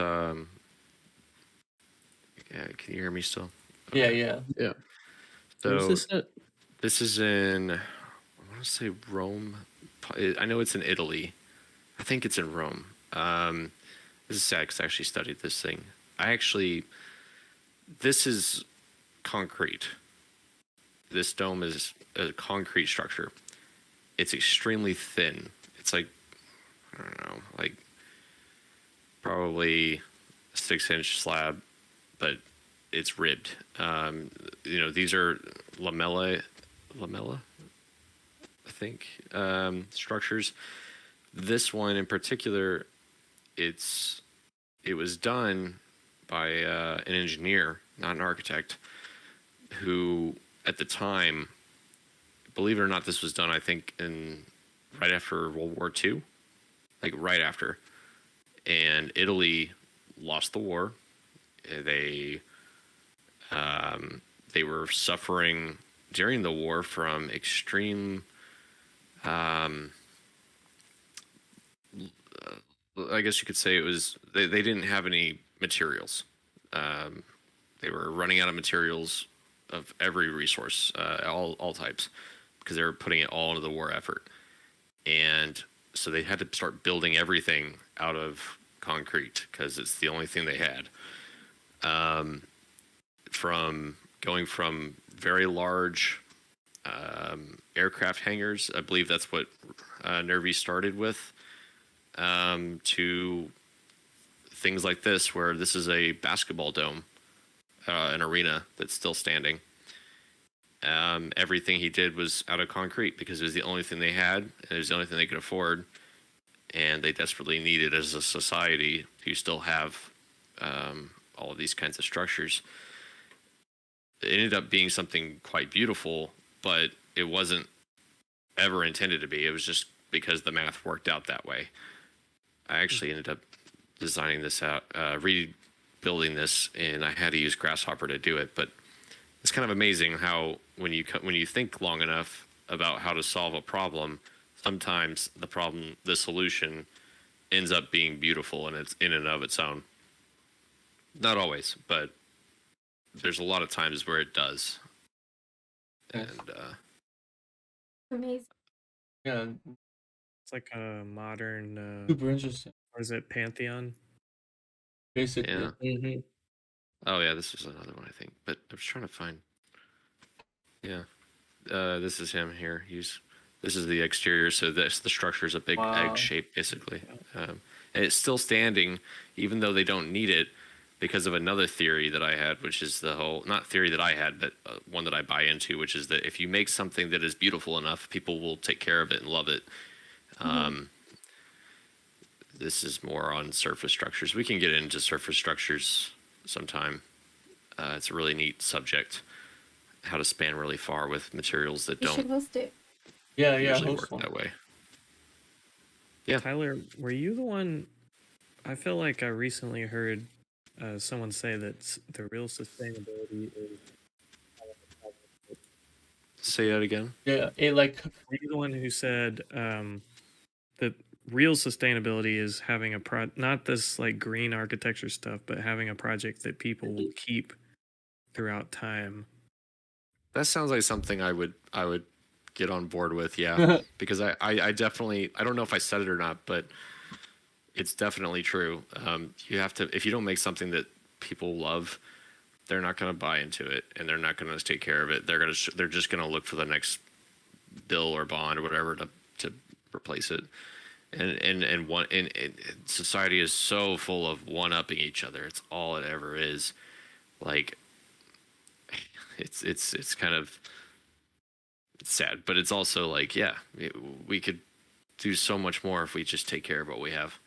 yeah, can you hear me still? Okay. Yeah. So Where's this at? this is in, I want to say Rome. I know it's in Italy. I think it's in Rome. This is sad because I actually studied this thing. This is concrete. This dome is a concrete structure. It's extremely thin. It's like, I don't know, like probably a 6-inch slab, but it's ribbed. These are lamella, I think, structures. This one in particular, it was done by an engineer, not an architect, who at the time, believe it or not, this was done, I think, right after World War II, like right after. And Italy lost the war. They were suffering during the war from extreme, I guess you could say it was, they didn't have any materials. They were running out of materials of every resource, all types, because they were putting it all into the war effort. And so they had to start building everything out of concrete because it's the only thing they had. From going from very large aircraft hangars. I believe that's what Nervy started with, to things like this, where this is a basketball dome, an arena that's still standing. Everything he did was out of concrete because it was the only thing they had, and it was the only thing they could afford, and they desperately needed as a society to still have all of these kinds of structures. It ended up being something quite beautiful, but it wasn't ever intended to be. It was just because the math worked out that way. I actually ended up designing this out, rebuilding this, and I had to use Grasshopper to do it. But it's kind of amazing how when you think long enough about how to solve a problem, sometimes the solution ends up being beautiful, and it's in and of its own. Not always, but there's a lot of times where it does. And Amazing. Yeah, It's like a modern, super interesting. or is it Pantheon? Basically, yeah. Mm-hmm. Oh yeah, this is another one I think. But I was trying to find. Yeah, this is him here. This is the exterior. So the structure is a big Wow. egg shape, basically, and it's still standing, even though they don't need it, because of another theory that I had, which is the whole, not theory that I had, but one that I buy into, which is that if you make something that is beautiful enough, people will take care of it and love it. This is more on surface structures. We can get into surface structures sometime. It's a really neat subject, how to span really far with materials that You should don't host it. yeah, usually host work one. that way. Yeah. Tyler, were you the one? I feel like I recently heard someone say that the real sustainability is. Say that again. Yeah, Were you the one who said that real sustainability is having not this like green architecture stuff, but having a project that people will keep throughout time? That sounds like something I would get on board with, yeah. Because I definitely, I don't know if I said it or not, but it's definitely true. You have to, if you don't make something that people love, they're not going to buy into it, and they're not going to take care of it. They're just going to look for the next bill or bond or whatever to replace it. And society is so full of one-upping each other. It's all it ever is. Like, it's kind of sad, but it's also like, yeah, we could do so much more if we just take care of what we have.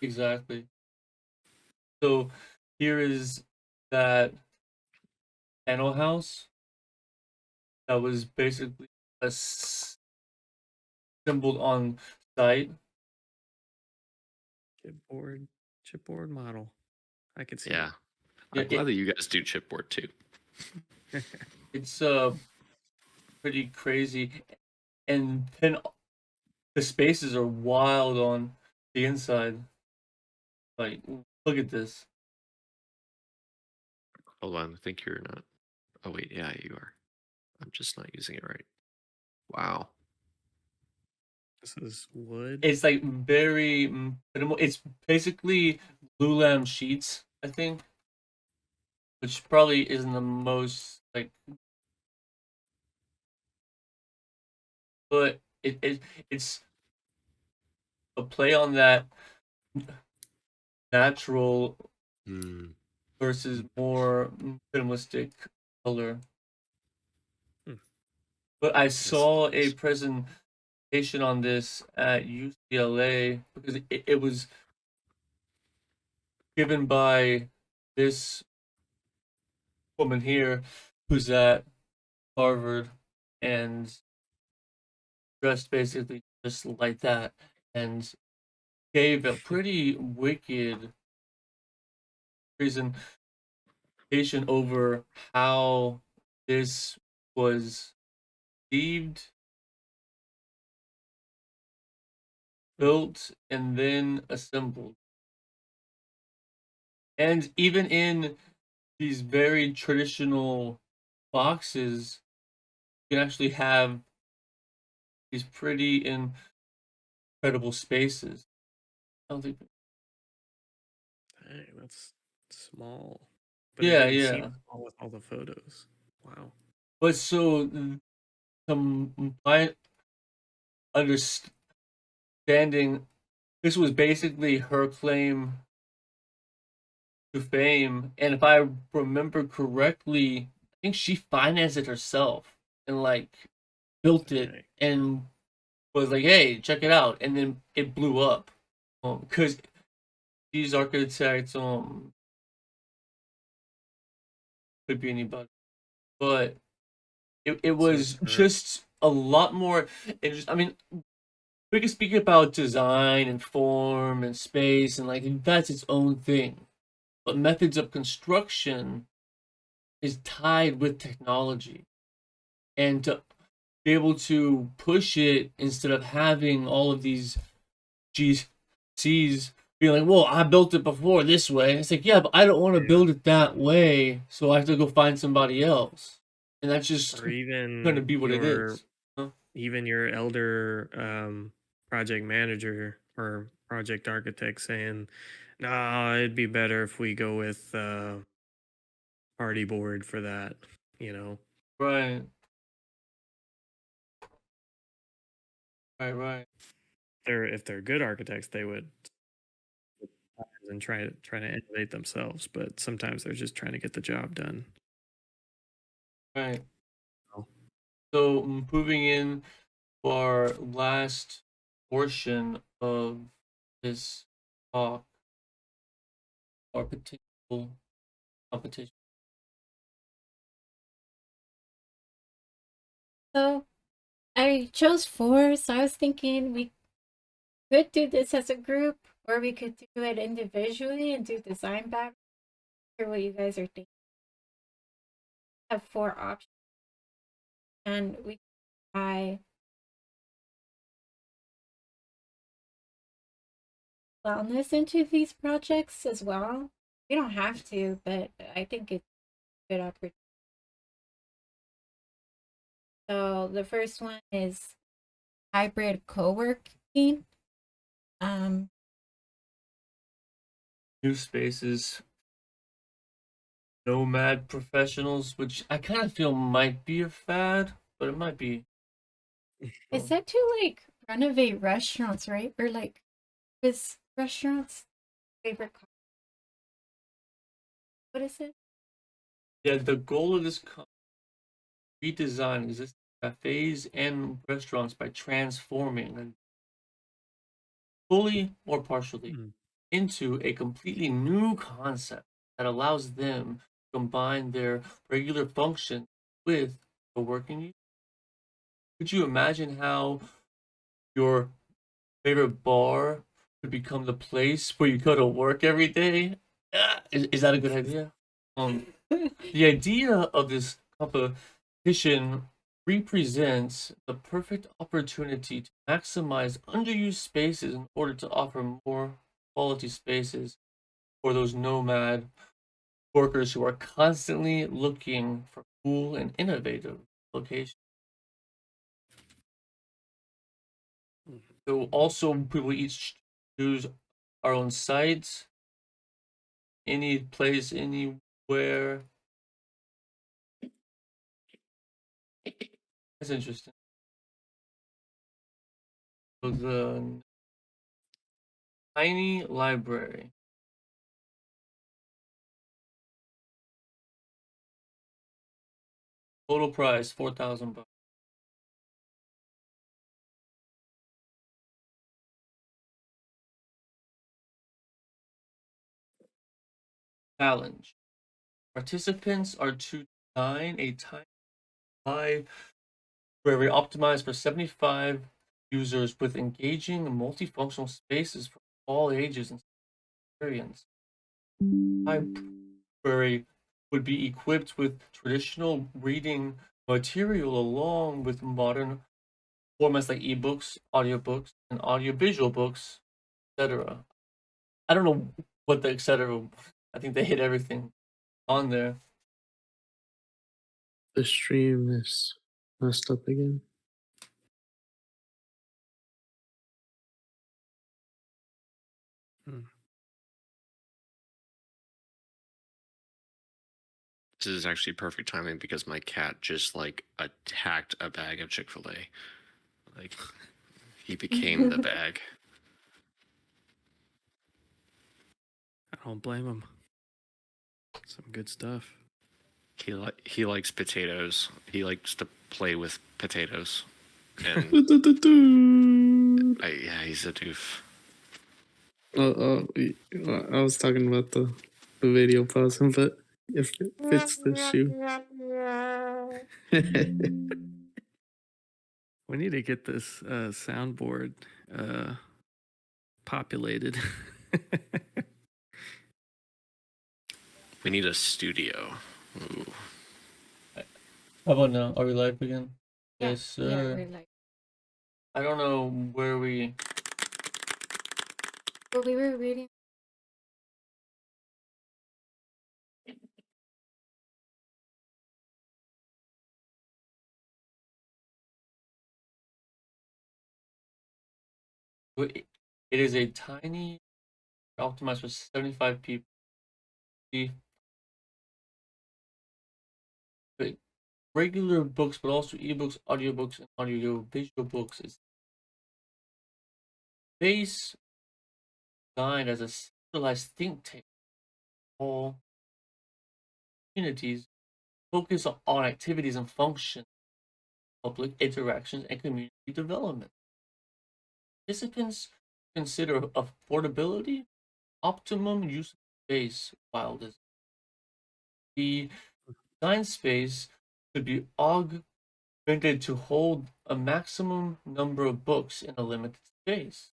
exactly. So here is that panel house that was basically assembled on site. Chipboard model. I could see. Yeah. Yeah, I'm glad that you guys do chipboard too. It's pretty crazy, and then the spaces are wild on the inside. Like, look at this. Hold on, I think you're not. Oh wait, yeah, you are. I'm just not using it right. Wow. This is wood. It's like very minimal. It's basically glulam sheets, I think, which probably isn't the most like, but it's a play on that natural versus more minimalistic color. But I saw a presentation on this at UCLA because it was given by this woman here who's at Harvard and dressed basically just like that, and gave a pretty wicked presentation over how this was conceived, built, and then assembled. And even in these very traditional boxes, you can actually have these pretty incredible spaces. I don't think Dang, that's small. but it Yeah, didn't seem yeah. small with all the photos. Wow. But so my understanding, this was basically her claim to fame, and if I remember correctly, I think she financed it herself and like built it Okay. and was like, "Hey, check it out," and then it blew up because these architects could be anybody, but it So was it's her. just a lot more. It just, I mean, we can speak about design and form and space and like that's its own thing, but methods of construction is tied with technology, and to be able to push it instead of having all of these GCs being like, well, I built it before this way. It's like, yeah, but I don't want to Yeah. build it that way, so I have to go find somebody else. And that's just Or even going to be what it your is. Huh? even your elder project manager or project architect saying, "No, it'd be better if we go with party board for that." You know, Right, right. if they're good architects, they would and try to innovate themselves. But sometimes they're just trying to get the job done. Right. Oh. So moving in to our last portion of this talk, our potential competition. So I chose 4, so I was thinking we could do this as a group, or we could do it individually and do design battle. Or what you guys are thinking. Have 4 options, and we try wellness into these projects as well. We don't have to, but I think it's a good opportunity. So the first one is hybrid co-working. Um, New spaces, nomad professionals, which I kind of feel might be a fad, but it might be. Is that to like renovate restaurants, right? Or like, is restaurants favorite? What is it? Yeah, the goal of this redesign existing cafes and restaurants by transforming them fully or partially Mm. into a completely new concept that allows them to combine their regular function with the working use. Could you imagine how your favorite bar could become the place where you go to work every day? Is that a good idea? The idea of this competition represents the perfect opportunity to maximize underused spaces in order to offer more quality spaces for those nomad workers who are constantly looking for cool and innovative locations. So also we will each choose our own sites, any place, anywhere. That's interesting. So the tiny library. Total price $4,000. Challenge. Participants are to design a tiny library optimized for 75 users with engaging multifunctional spaces for all ages and experience. Library would be equipped with traditional reading material along with modern formats like ebooks, audiobooks, and audiovisual books, etc. I don't know what the etc. I think they hit everything on there. The stream is messed up again. Hmm. This is actually perfect timing because my cat just like attacked a bag of Chick-fil-A. Like he became the bag. I don't blame him. Some good stuff. He likes potatoes. He likes to play with potatoes. And yeah, he's a doof. I was talking about the video pausing, but if it fits the shoe. We need to get this soundboard populated. We need a studio. Ooh. How about now? Are we live again? Yeah, Yes, yeah, sir. we're like, I don't know where we. well, we were reading. It is a tiny, optimized for 75 people. The regular books, but also ebooks, audiobooks, and audio-visual books is base designed as a centralized think tank. All communities focus on activities and functions, public interactions, and community development. Participants consider affordability, optimum use of space, while the design space could be augmented to hold a maximum number of books in a limited space.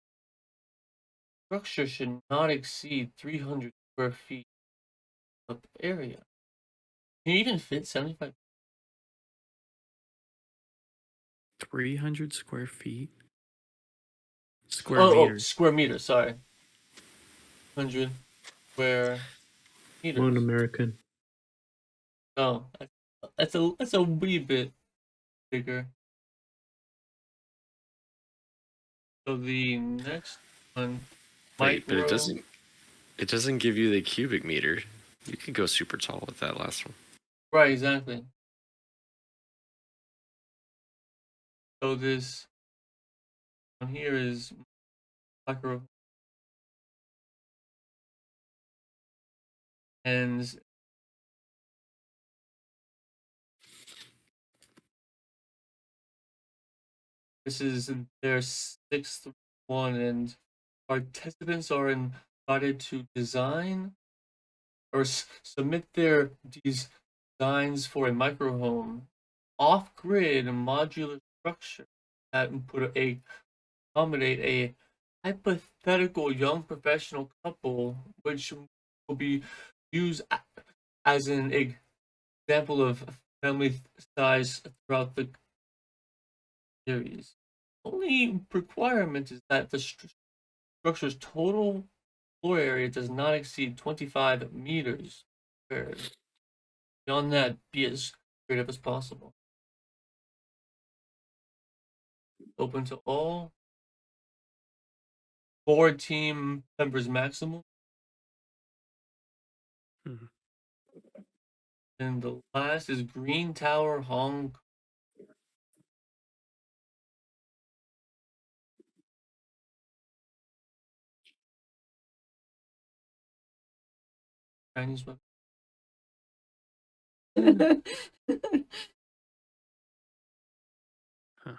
Structure should not exceed 300 square feet of area. Can you even fit 75? 300 square feet. Square Oh, meters. square meters, sorry. 100 square meters. One American. Oh, that's a wee bit bigger. So the next one, Wait, but micro. it doesn't give you the cubic meter. You could go super tall with that last one. Right, exactly. So this one here is micro, and this is their 6th one, and participants are invited to design or submit their designs for a microhome off-grid modular structure that would accommodate a hypothetical young professional couple, which will be used as an example of family size throughout the series. Only requirement is that the structure's total floor area does not exceed 25 meters squared. Beyond that, be as creative as possible. Open to all. 4 team members maximum. Mhm. And the last is Green Tower Hong Kong. Chinese web. Huh.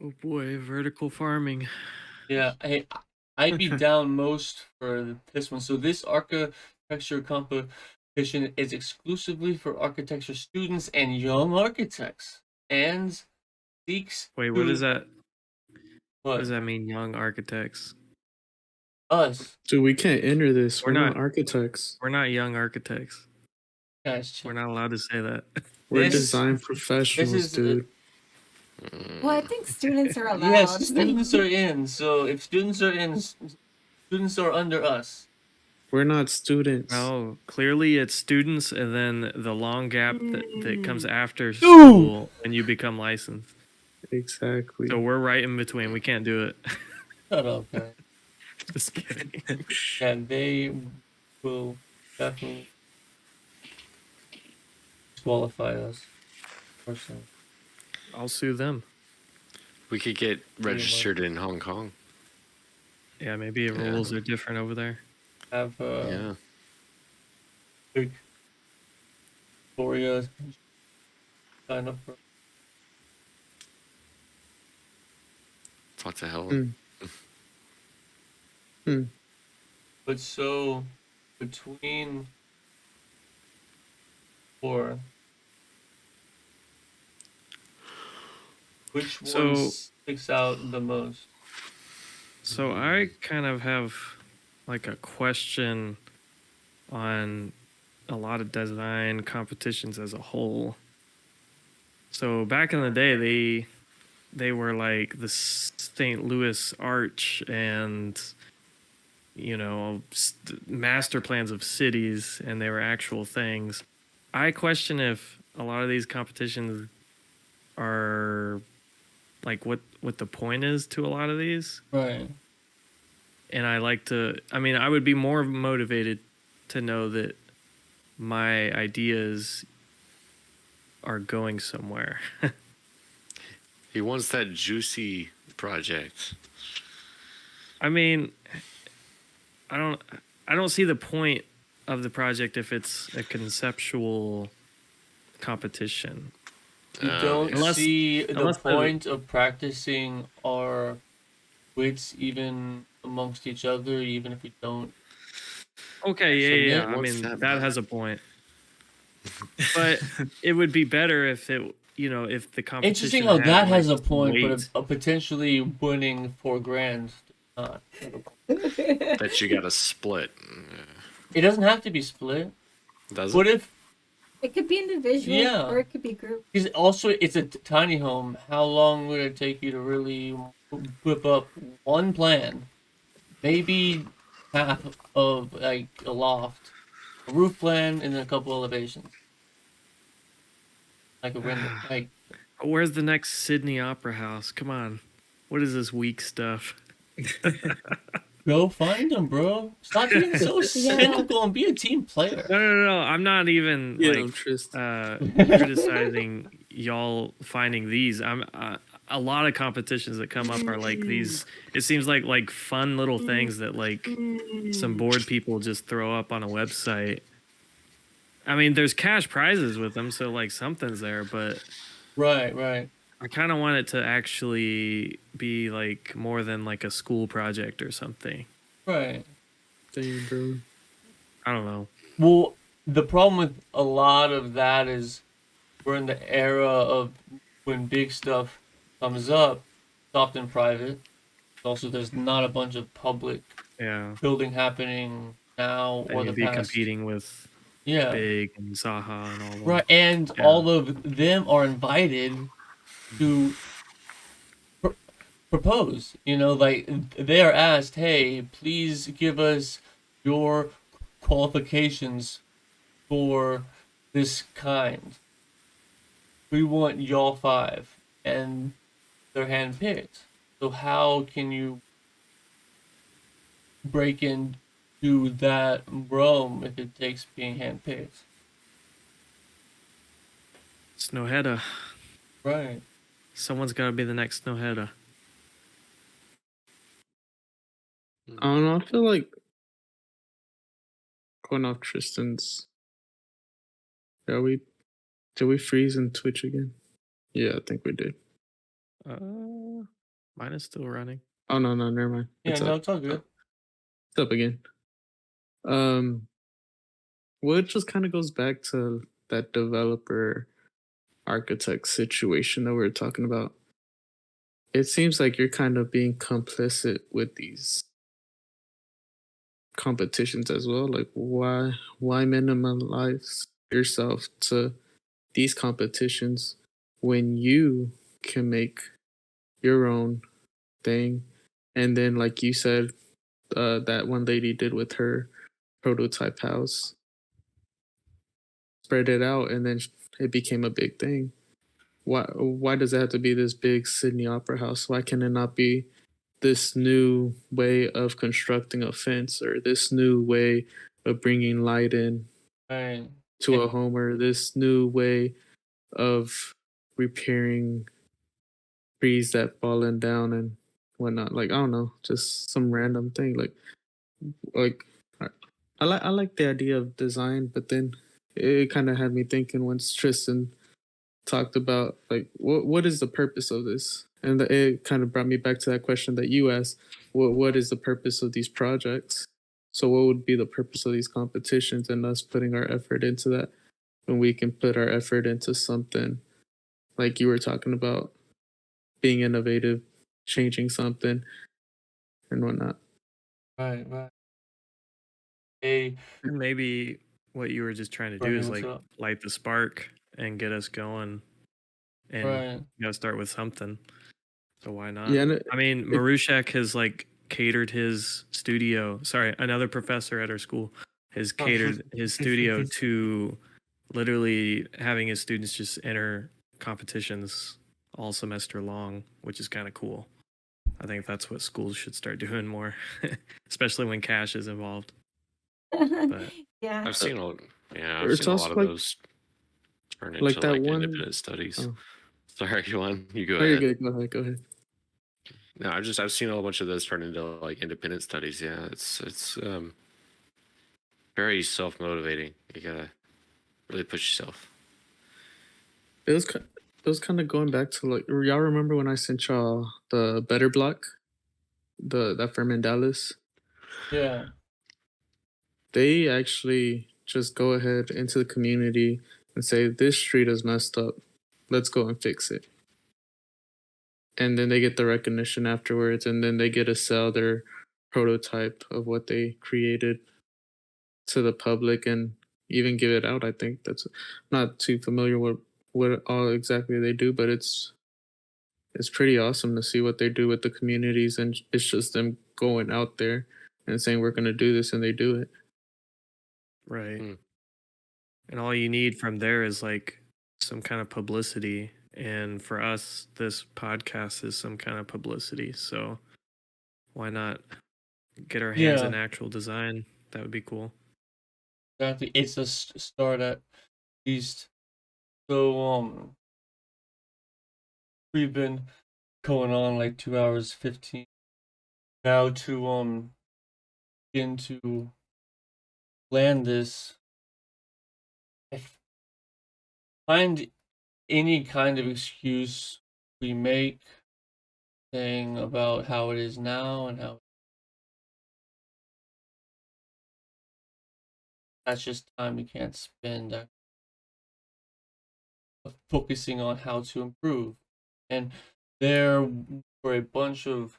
Oh boy, vertical farming. Yeah, I'd be down most for this one. So this architecture competition is exclusively for architecture students and young architects, and seeks Wait, what does that? What what does that mean, young architects? us Dude, we can't enter this. We're We're not not- architects. We're not young architects. guys. We're not allowed to say that. We're This- design professionals, dude. Well, I think students are allowed. Yes, students are in. So if students are in, students are under us. We're not students. No, clearly it's students and then the long gap that comes after school and you become licensed. Exactly. So we're right in between. We can't do it. Shut up, guys. Just kidding. And they will definitely disqualify us. Personally. I'll sue them. We could get registered in Hong Kong. Yeah, maybe the rules are different over there. Have Yeah. big Victoria sign up for. What the hell? But so between four, which one sticks out the most? So I kind of have like a question on a lot of design competitions as a whole. So back in the day, they were like the St. Louis Arch and, you know, master plans of cities, and they were actual things. I question if a lot of these competitions are like what the point is to a lot of these. Right. And I would be more motivated to know that my ideas are going somewhere. He wants that juicy project. I mean, I don't see the point of the project if it's a conceptual competition. You don't see the unless point of practicing our wits even amongst each other, even if we don't. Okay, yeah. I mean, that has a point. But it would be better if it, you know, if the competition. Interesting how had, that like, has a point, weight. but potentially winning $4,000 not. That you got to split. It doesn't have to be split. Does What it? if? It could be individual, Yeah. or it could be group. Because also, it's a tiny home. How long would it take you to really whip up one plan? Maybe half of like a loft, a roof plan, and then a couple elevations. Like a render, like. Where's the next Sydney Opera House? Come on, what is this weak stuff? Go find them, bro. Stop being so cynical and be a team player. No. I'm not even criticizing y'all finding these. I'm a lot of competitions that come up are like these. It seems like fun little things that like some bored people just throw up on a website. I mean, there's cash prizes with them, so like something's there, but Right. I kind of want it to actually be like more than like a school project or something. Right. Dang, bro. I don't know. Well, the problem with a lot of that is we're in the era of when big stuff comes up, it's often private. Also, there's not a bunch of public building happening now or and the you'd be past. Competing with Big and Zaha and all of them. Right, and all of them are invited to propose. You know, like they are asked, "Hey, please give us your qualifications for this kind. We want y'all 5," and they're handpicked. So how can you break into that realm if it takes being handpicked? Snowheada. Right. Someone's got to be the next Snowheada. I don't know. I feel like going off Tristan's. Did we freeze in Twitch again? Yeah, I think we did. Mine is still running. Oh no, never mind. Yeah, it's all good. It's up again. Well, it just kind of goes back to that developer architect situation that we were talking about. It seems like you're kind of being complicit with these competitions as well. Like, why minimize yourself to these competitions when you can make your own thing? And then, like you said, that one lady did with her prototype house, spread it out, and then it became a big thing. Why does it have to be this big Sydney Opera House? Why can it not be this new way of constructing a fence, or this new way of bringing light in Right. to a home, or this new way of repairing trees that fallen down and whatnot? Like, I don't know, just some random thing. Like I like the idea of design, but then it kind of had me thinking once Tristan talked about like what is the purpose of this, and it kind of brought me back to that question that you asked. What is the purpose of these projects? So what would be the purpose of these competitions, and us putting our effort into that when we can put our effort into something like you were talking about, being innovative, changing something, and whatnot. Right. Hey, And maybe what you were just trying to do Bernie, is what's like up? light the spark and get us going, and Right. you gotta start with something. So why not? Yeah, and I mean, Marushak has like catered his studio. Sorry, another professor at our school has catered his studio to literally having his students just enter competitions all semester long, which is kind of cool. I think that's what schools should start doing more, especially when cash is involved. But Yeah. I've seen a I've it's seen a also lot of like those turn like into that like one. independent studies. Oh, Sorry, Juan, you go oh, you're ahead. good. Go ahead. No, I've seen a whole bunch of those turn into like independent studies. Yeah, it's very self motivating. You gotta really push yourself. It was kind of going back to like, y'all remember when I sent y'all the Better Block, that firm in Dallas? Yeah. They actually just go ahead into the community and say, this street is messed up, let's go and fix it. And then they get the recognition afterwards, and then they get to sell their prototype of what they created to the public and even give it out. I think that's not too familiar with what all exactly they do, but it's pretty awesome to see what they do with the communities, and it's just them going out there and saying we're going to do this, and they do it. right. Hmm. And all you need from there is like some kind of publicity. And for us, this podcast is some kind of publicity. So why not get our hands Yeah. in actual design? That would be cool. Exactly. It's a start at least. So we've been going on like 2 hours 15 now to begin to land this. I find any kind of excuse we make saying about how it is now and how that's just time we can't spend focusing on how to improve. And there were a bunch of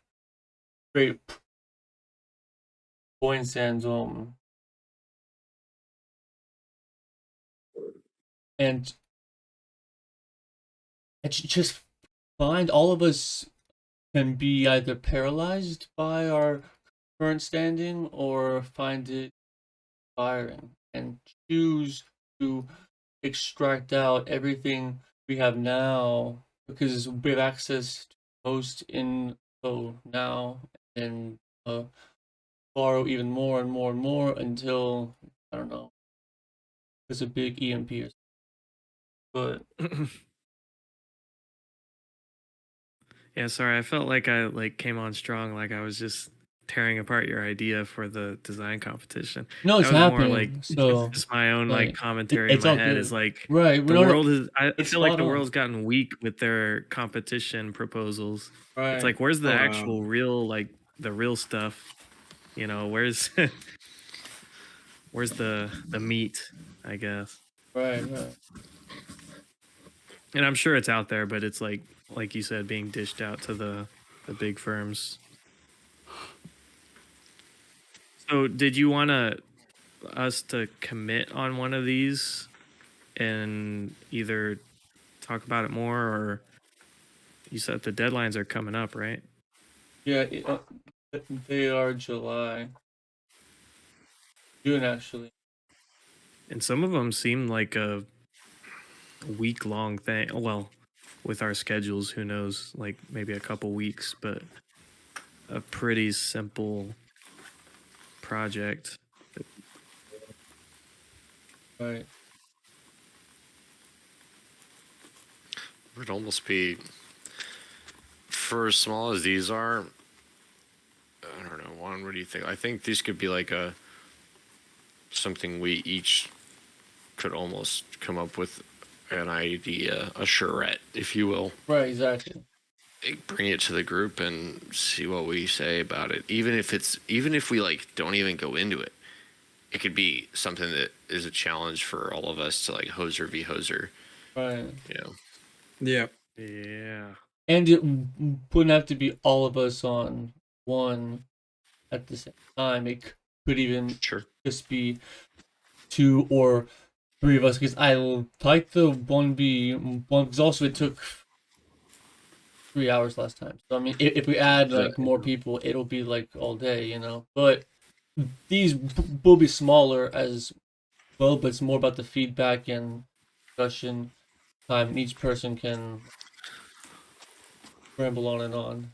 great points and it's just find all of us can be either paralyzed by our current standing or find it inspiring and choose to extract out everything we have now because we have access to most info now and borrow even more and more and more until I don't know there's a big EMP or something. But Yeah, sorry. I felt like I like came on strong, like I was just tearing apart your idea for the design competition. no, it's That was more happening. like So just my own like like commentary in it's my all head good. is like Right. the No, world is I it's feel like spot the on. world's gotten weak with their competition proposals. Right. It's like where's the Wow. actual real like the real stuff? You know, where's where's the meat, I guess. Right. And I'm sure it's out there, but it's like you said, being dished out to the big firms. So did you want us to commit on one of these and either talk about it more, or you said the deadlines are coming up, right? Yeah, they are July. June actually. And some of them seem like a week-long thing. Well, with our schedules, who knows? Like maybe a couple weeks, but a pretty simple project. Right. It would almost be, for as small as these are, I don't know, Juan, what do you think? I think these could be like something we each could almost come up with an idea, a charrette, if you will. Right, exactly. Bring it to the group and see what we say about it. Even if we like don't even go into it, it could be something that is a challenge for all of us to like hoser v hoser. Right. You know. Yeah. Yeah. And it wouldn't have to be all of us on one at the same time. It could even just be 2 or 3 of us. Because I like the 1v1. Because also it took 3 hours last time. So I mean, if we add like more people, it'll be like all day, you know. But these will be smaller as well. But it's more about the feedback and discussion time, and each person can ramble on and on.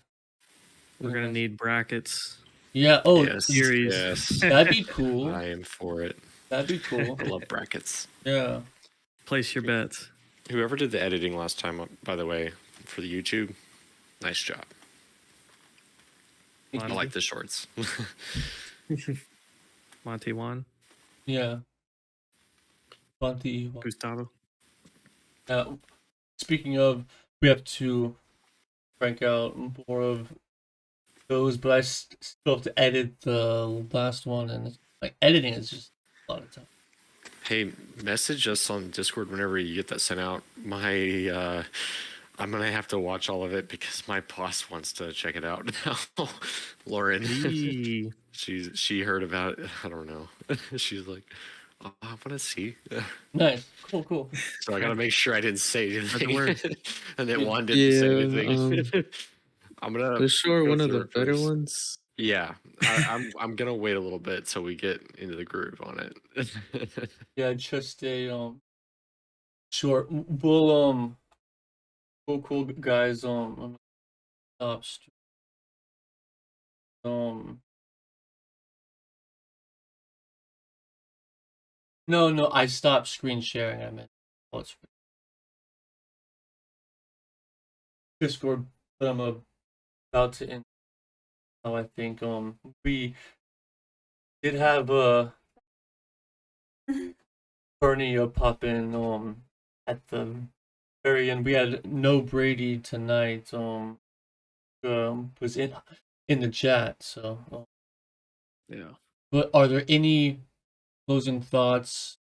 We're gonna need brackets. Yeah. Oh, yes, series. yes. That'd be cool. I am for it. That'd be cool. I love brackets. Yeah. Place your bets. Whoever did the editing last time, by the way, for the YouTube, nice job. I like the shorts. Monty Juan. Yeah. Monty. Gustavo. Speaking of, we have to crank out more of those, but I still have to edit the last one, and like editing is just a lot of time. Hey, message us on Discord whenever you get that sent out. I'm gonna have to watch all of it because my boss wants to check it out now. Lauren, she heard about it. I don't know. She's like, oh, I want to see. Nice, cool. So I gotta make sure I didn't say anything, and then Juan didn't Yeah, say anything. I'm gonna for sure go one of through the it better first. ones. Yeah, I'm gonna wait a little bit till we get into the groove on it. Yeah, just a short. We'll cool guys. Stop. No, I stopped screen sharing. I meant Discord, but I'm about to end. Now I think we did have Bernie pop in at the very end. We had no Brady tonight. Was in the chat. So yeah. But are there any closing thoughts,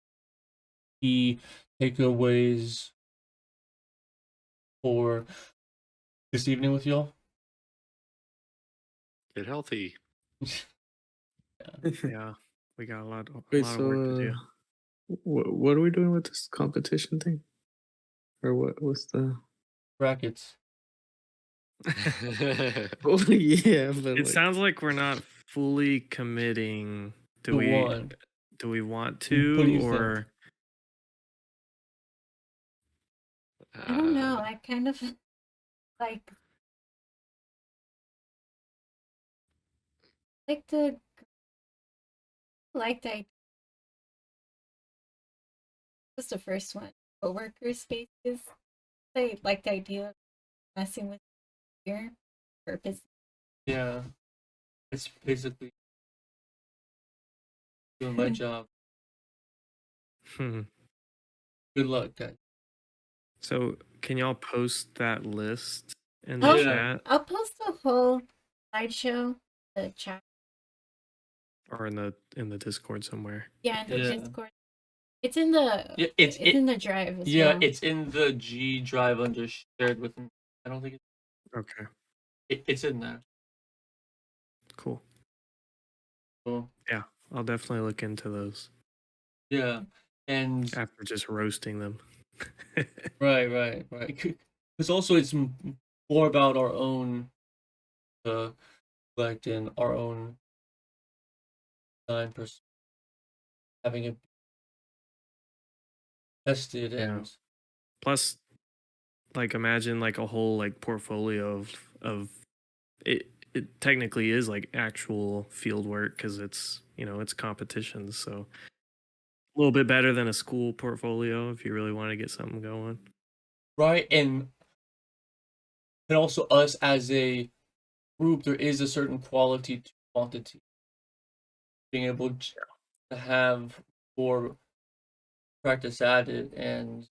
key takeaways for this evening with y'all? Get healthy. Yeah. We got a lot of work to do. What are we doing with this competition thing? Or what's the Brackets. oh yeah, but It sounds like we're not fully committing. Do we want to, What do you or think? I don't know. I kind of like the was the first one. Coworker spaces. I like the idea of messing with your purpose. Yeah. It's basically doing my job. Good luck, guys. So can y'all post that list in Oh, the chat I'll post the whole slideshow, the chat. or in the Discord somewhere? Yeah, in the Discord. It's in the it's in the drive as well. It's in the G drive under shared with. I don't think it's Okay. It's in there. Cool. Cool. Yeah, I'll definitely look into those. Yeah, and after just roasting them. right. Because also it's more about our own and our own design having it tested Yeah. and Plus, like imagine like a whole like portfolio of it. It technically is like actual field work because it's it's competitions. So a little bit better than a school portfolio if you really want to get something going. right, and also us as a group, there is a certain quality to quantity. Being able to have more practice at it, and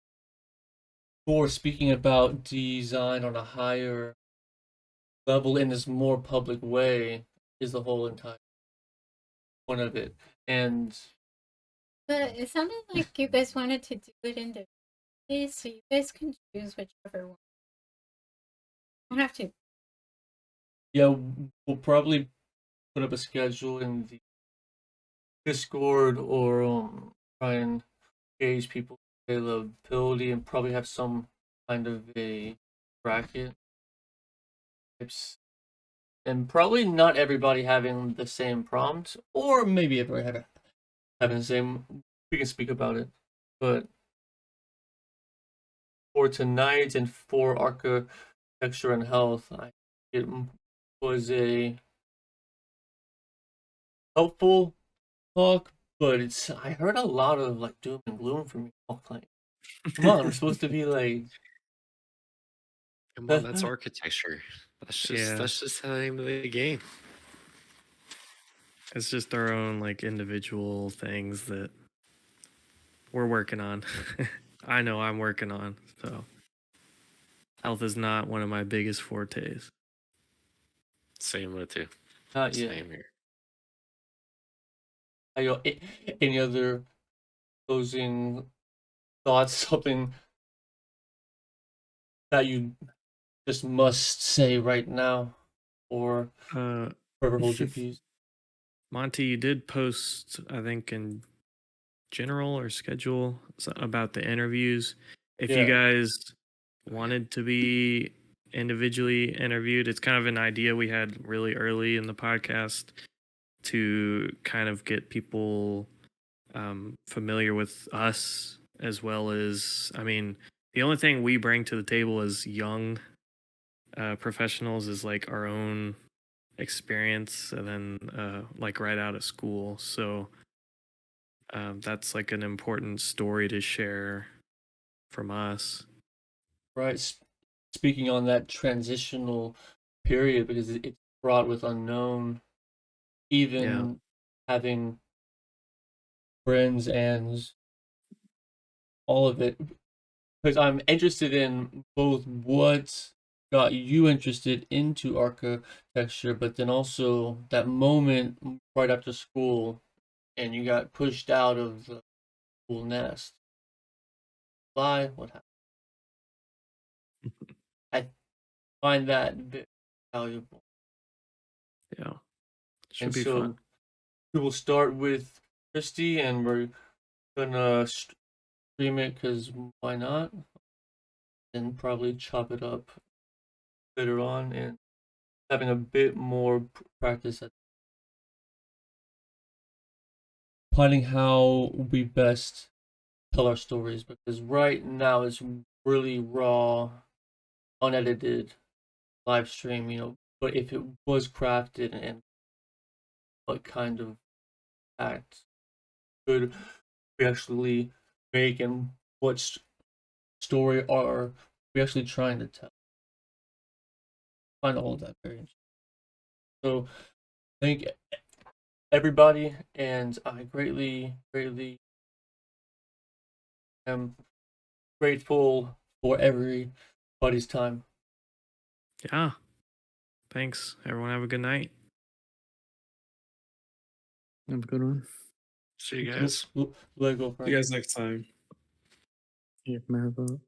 for speaking about design on a higher level in this more public way is the whole entire point of it. And But it sounded like you guys wanted to do it individually, so you guys can choose whichever one. You don't have to. yeah, we'll probably put up a schedule in the Discord or try and gauge people's availability and probably have some kind of a bracket. And probably not everybody having the same prompt, or maybe everybody having the same. We can speak about it, but for tonight and for architecture and health, it was a helpful talk, but I heard a lot of like doom and gloom from you all. Like, come on, we're supposed to be like, Come on, that's architecture. Yeah. That's just the name of the game. It's just our own like individual things that we're working on. I know I'm working on. So health is not one of my biggest fortes. Same with you. not yet. Same here. Any other closing thoughts? Something that you just must say right now, or forever hold your peace. Monty, you did post, I think, in general or schedule about the interviews. If you Yeah. guys wanted to be individually interviewed, it's kind of an idea we had really early in the podcast to kind of get people familiar with us, as well as, I mean, the only thing we bring to the table as young professionals is like our own experience, and then like right out of school. So that's like an important story to share from us. Right. Speaking on that transitional period, because it's fraught with unknown, even having friends and all of it. Because I'm interested in both what got you interested into architecture, but then also that moment right after school and you got pushed out of the school nest. Why? What happened? I find that very valuable. Yeah, should And be so fun. we will start with Christy, and we're gonna stream it because why not? And probably chop it up later on and having a bit more practice at planning how we best tell our stories, because right now it's really raw, unedited live stream, but if it was crafted and what kind of act could we actually make and what story are we actually trying to tell? Find all of that very interesting. So thank everybody, and I greatly am grateful for everybody's time. Yeah. Thanks. Everyone have a good night. Have a good one. See you guys. Lego See you guys next time. Yeah, Maribel.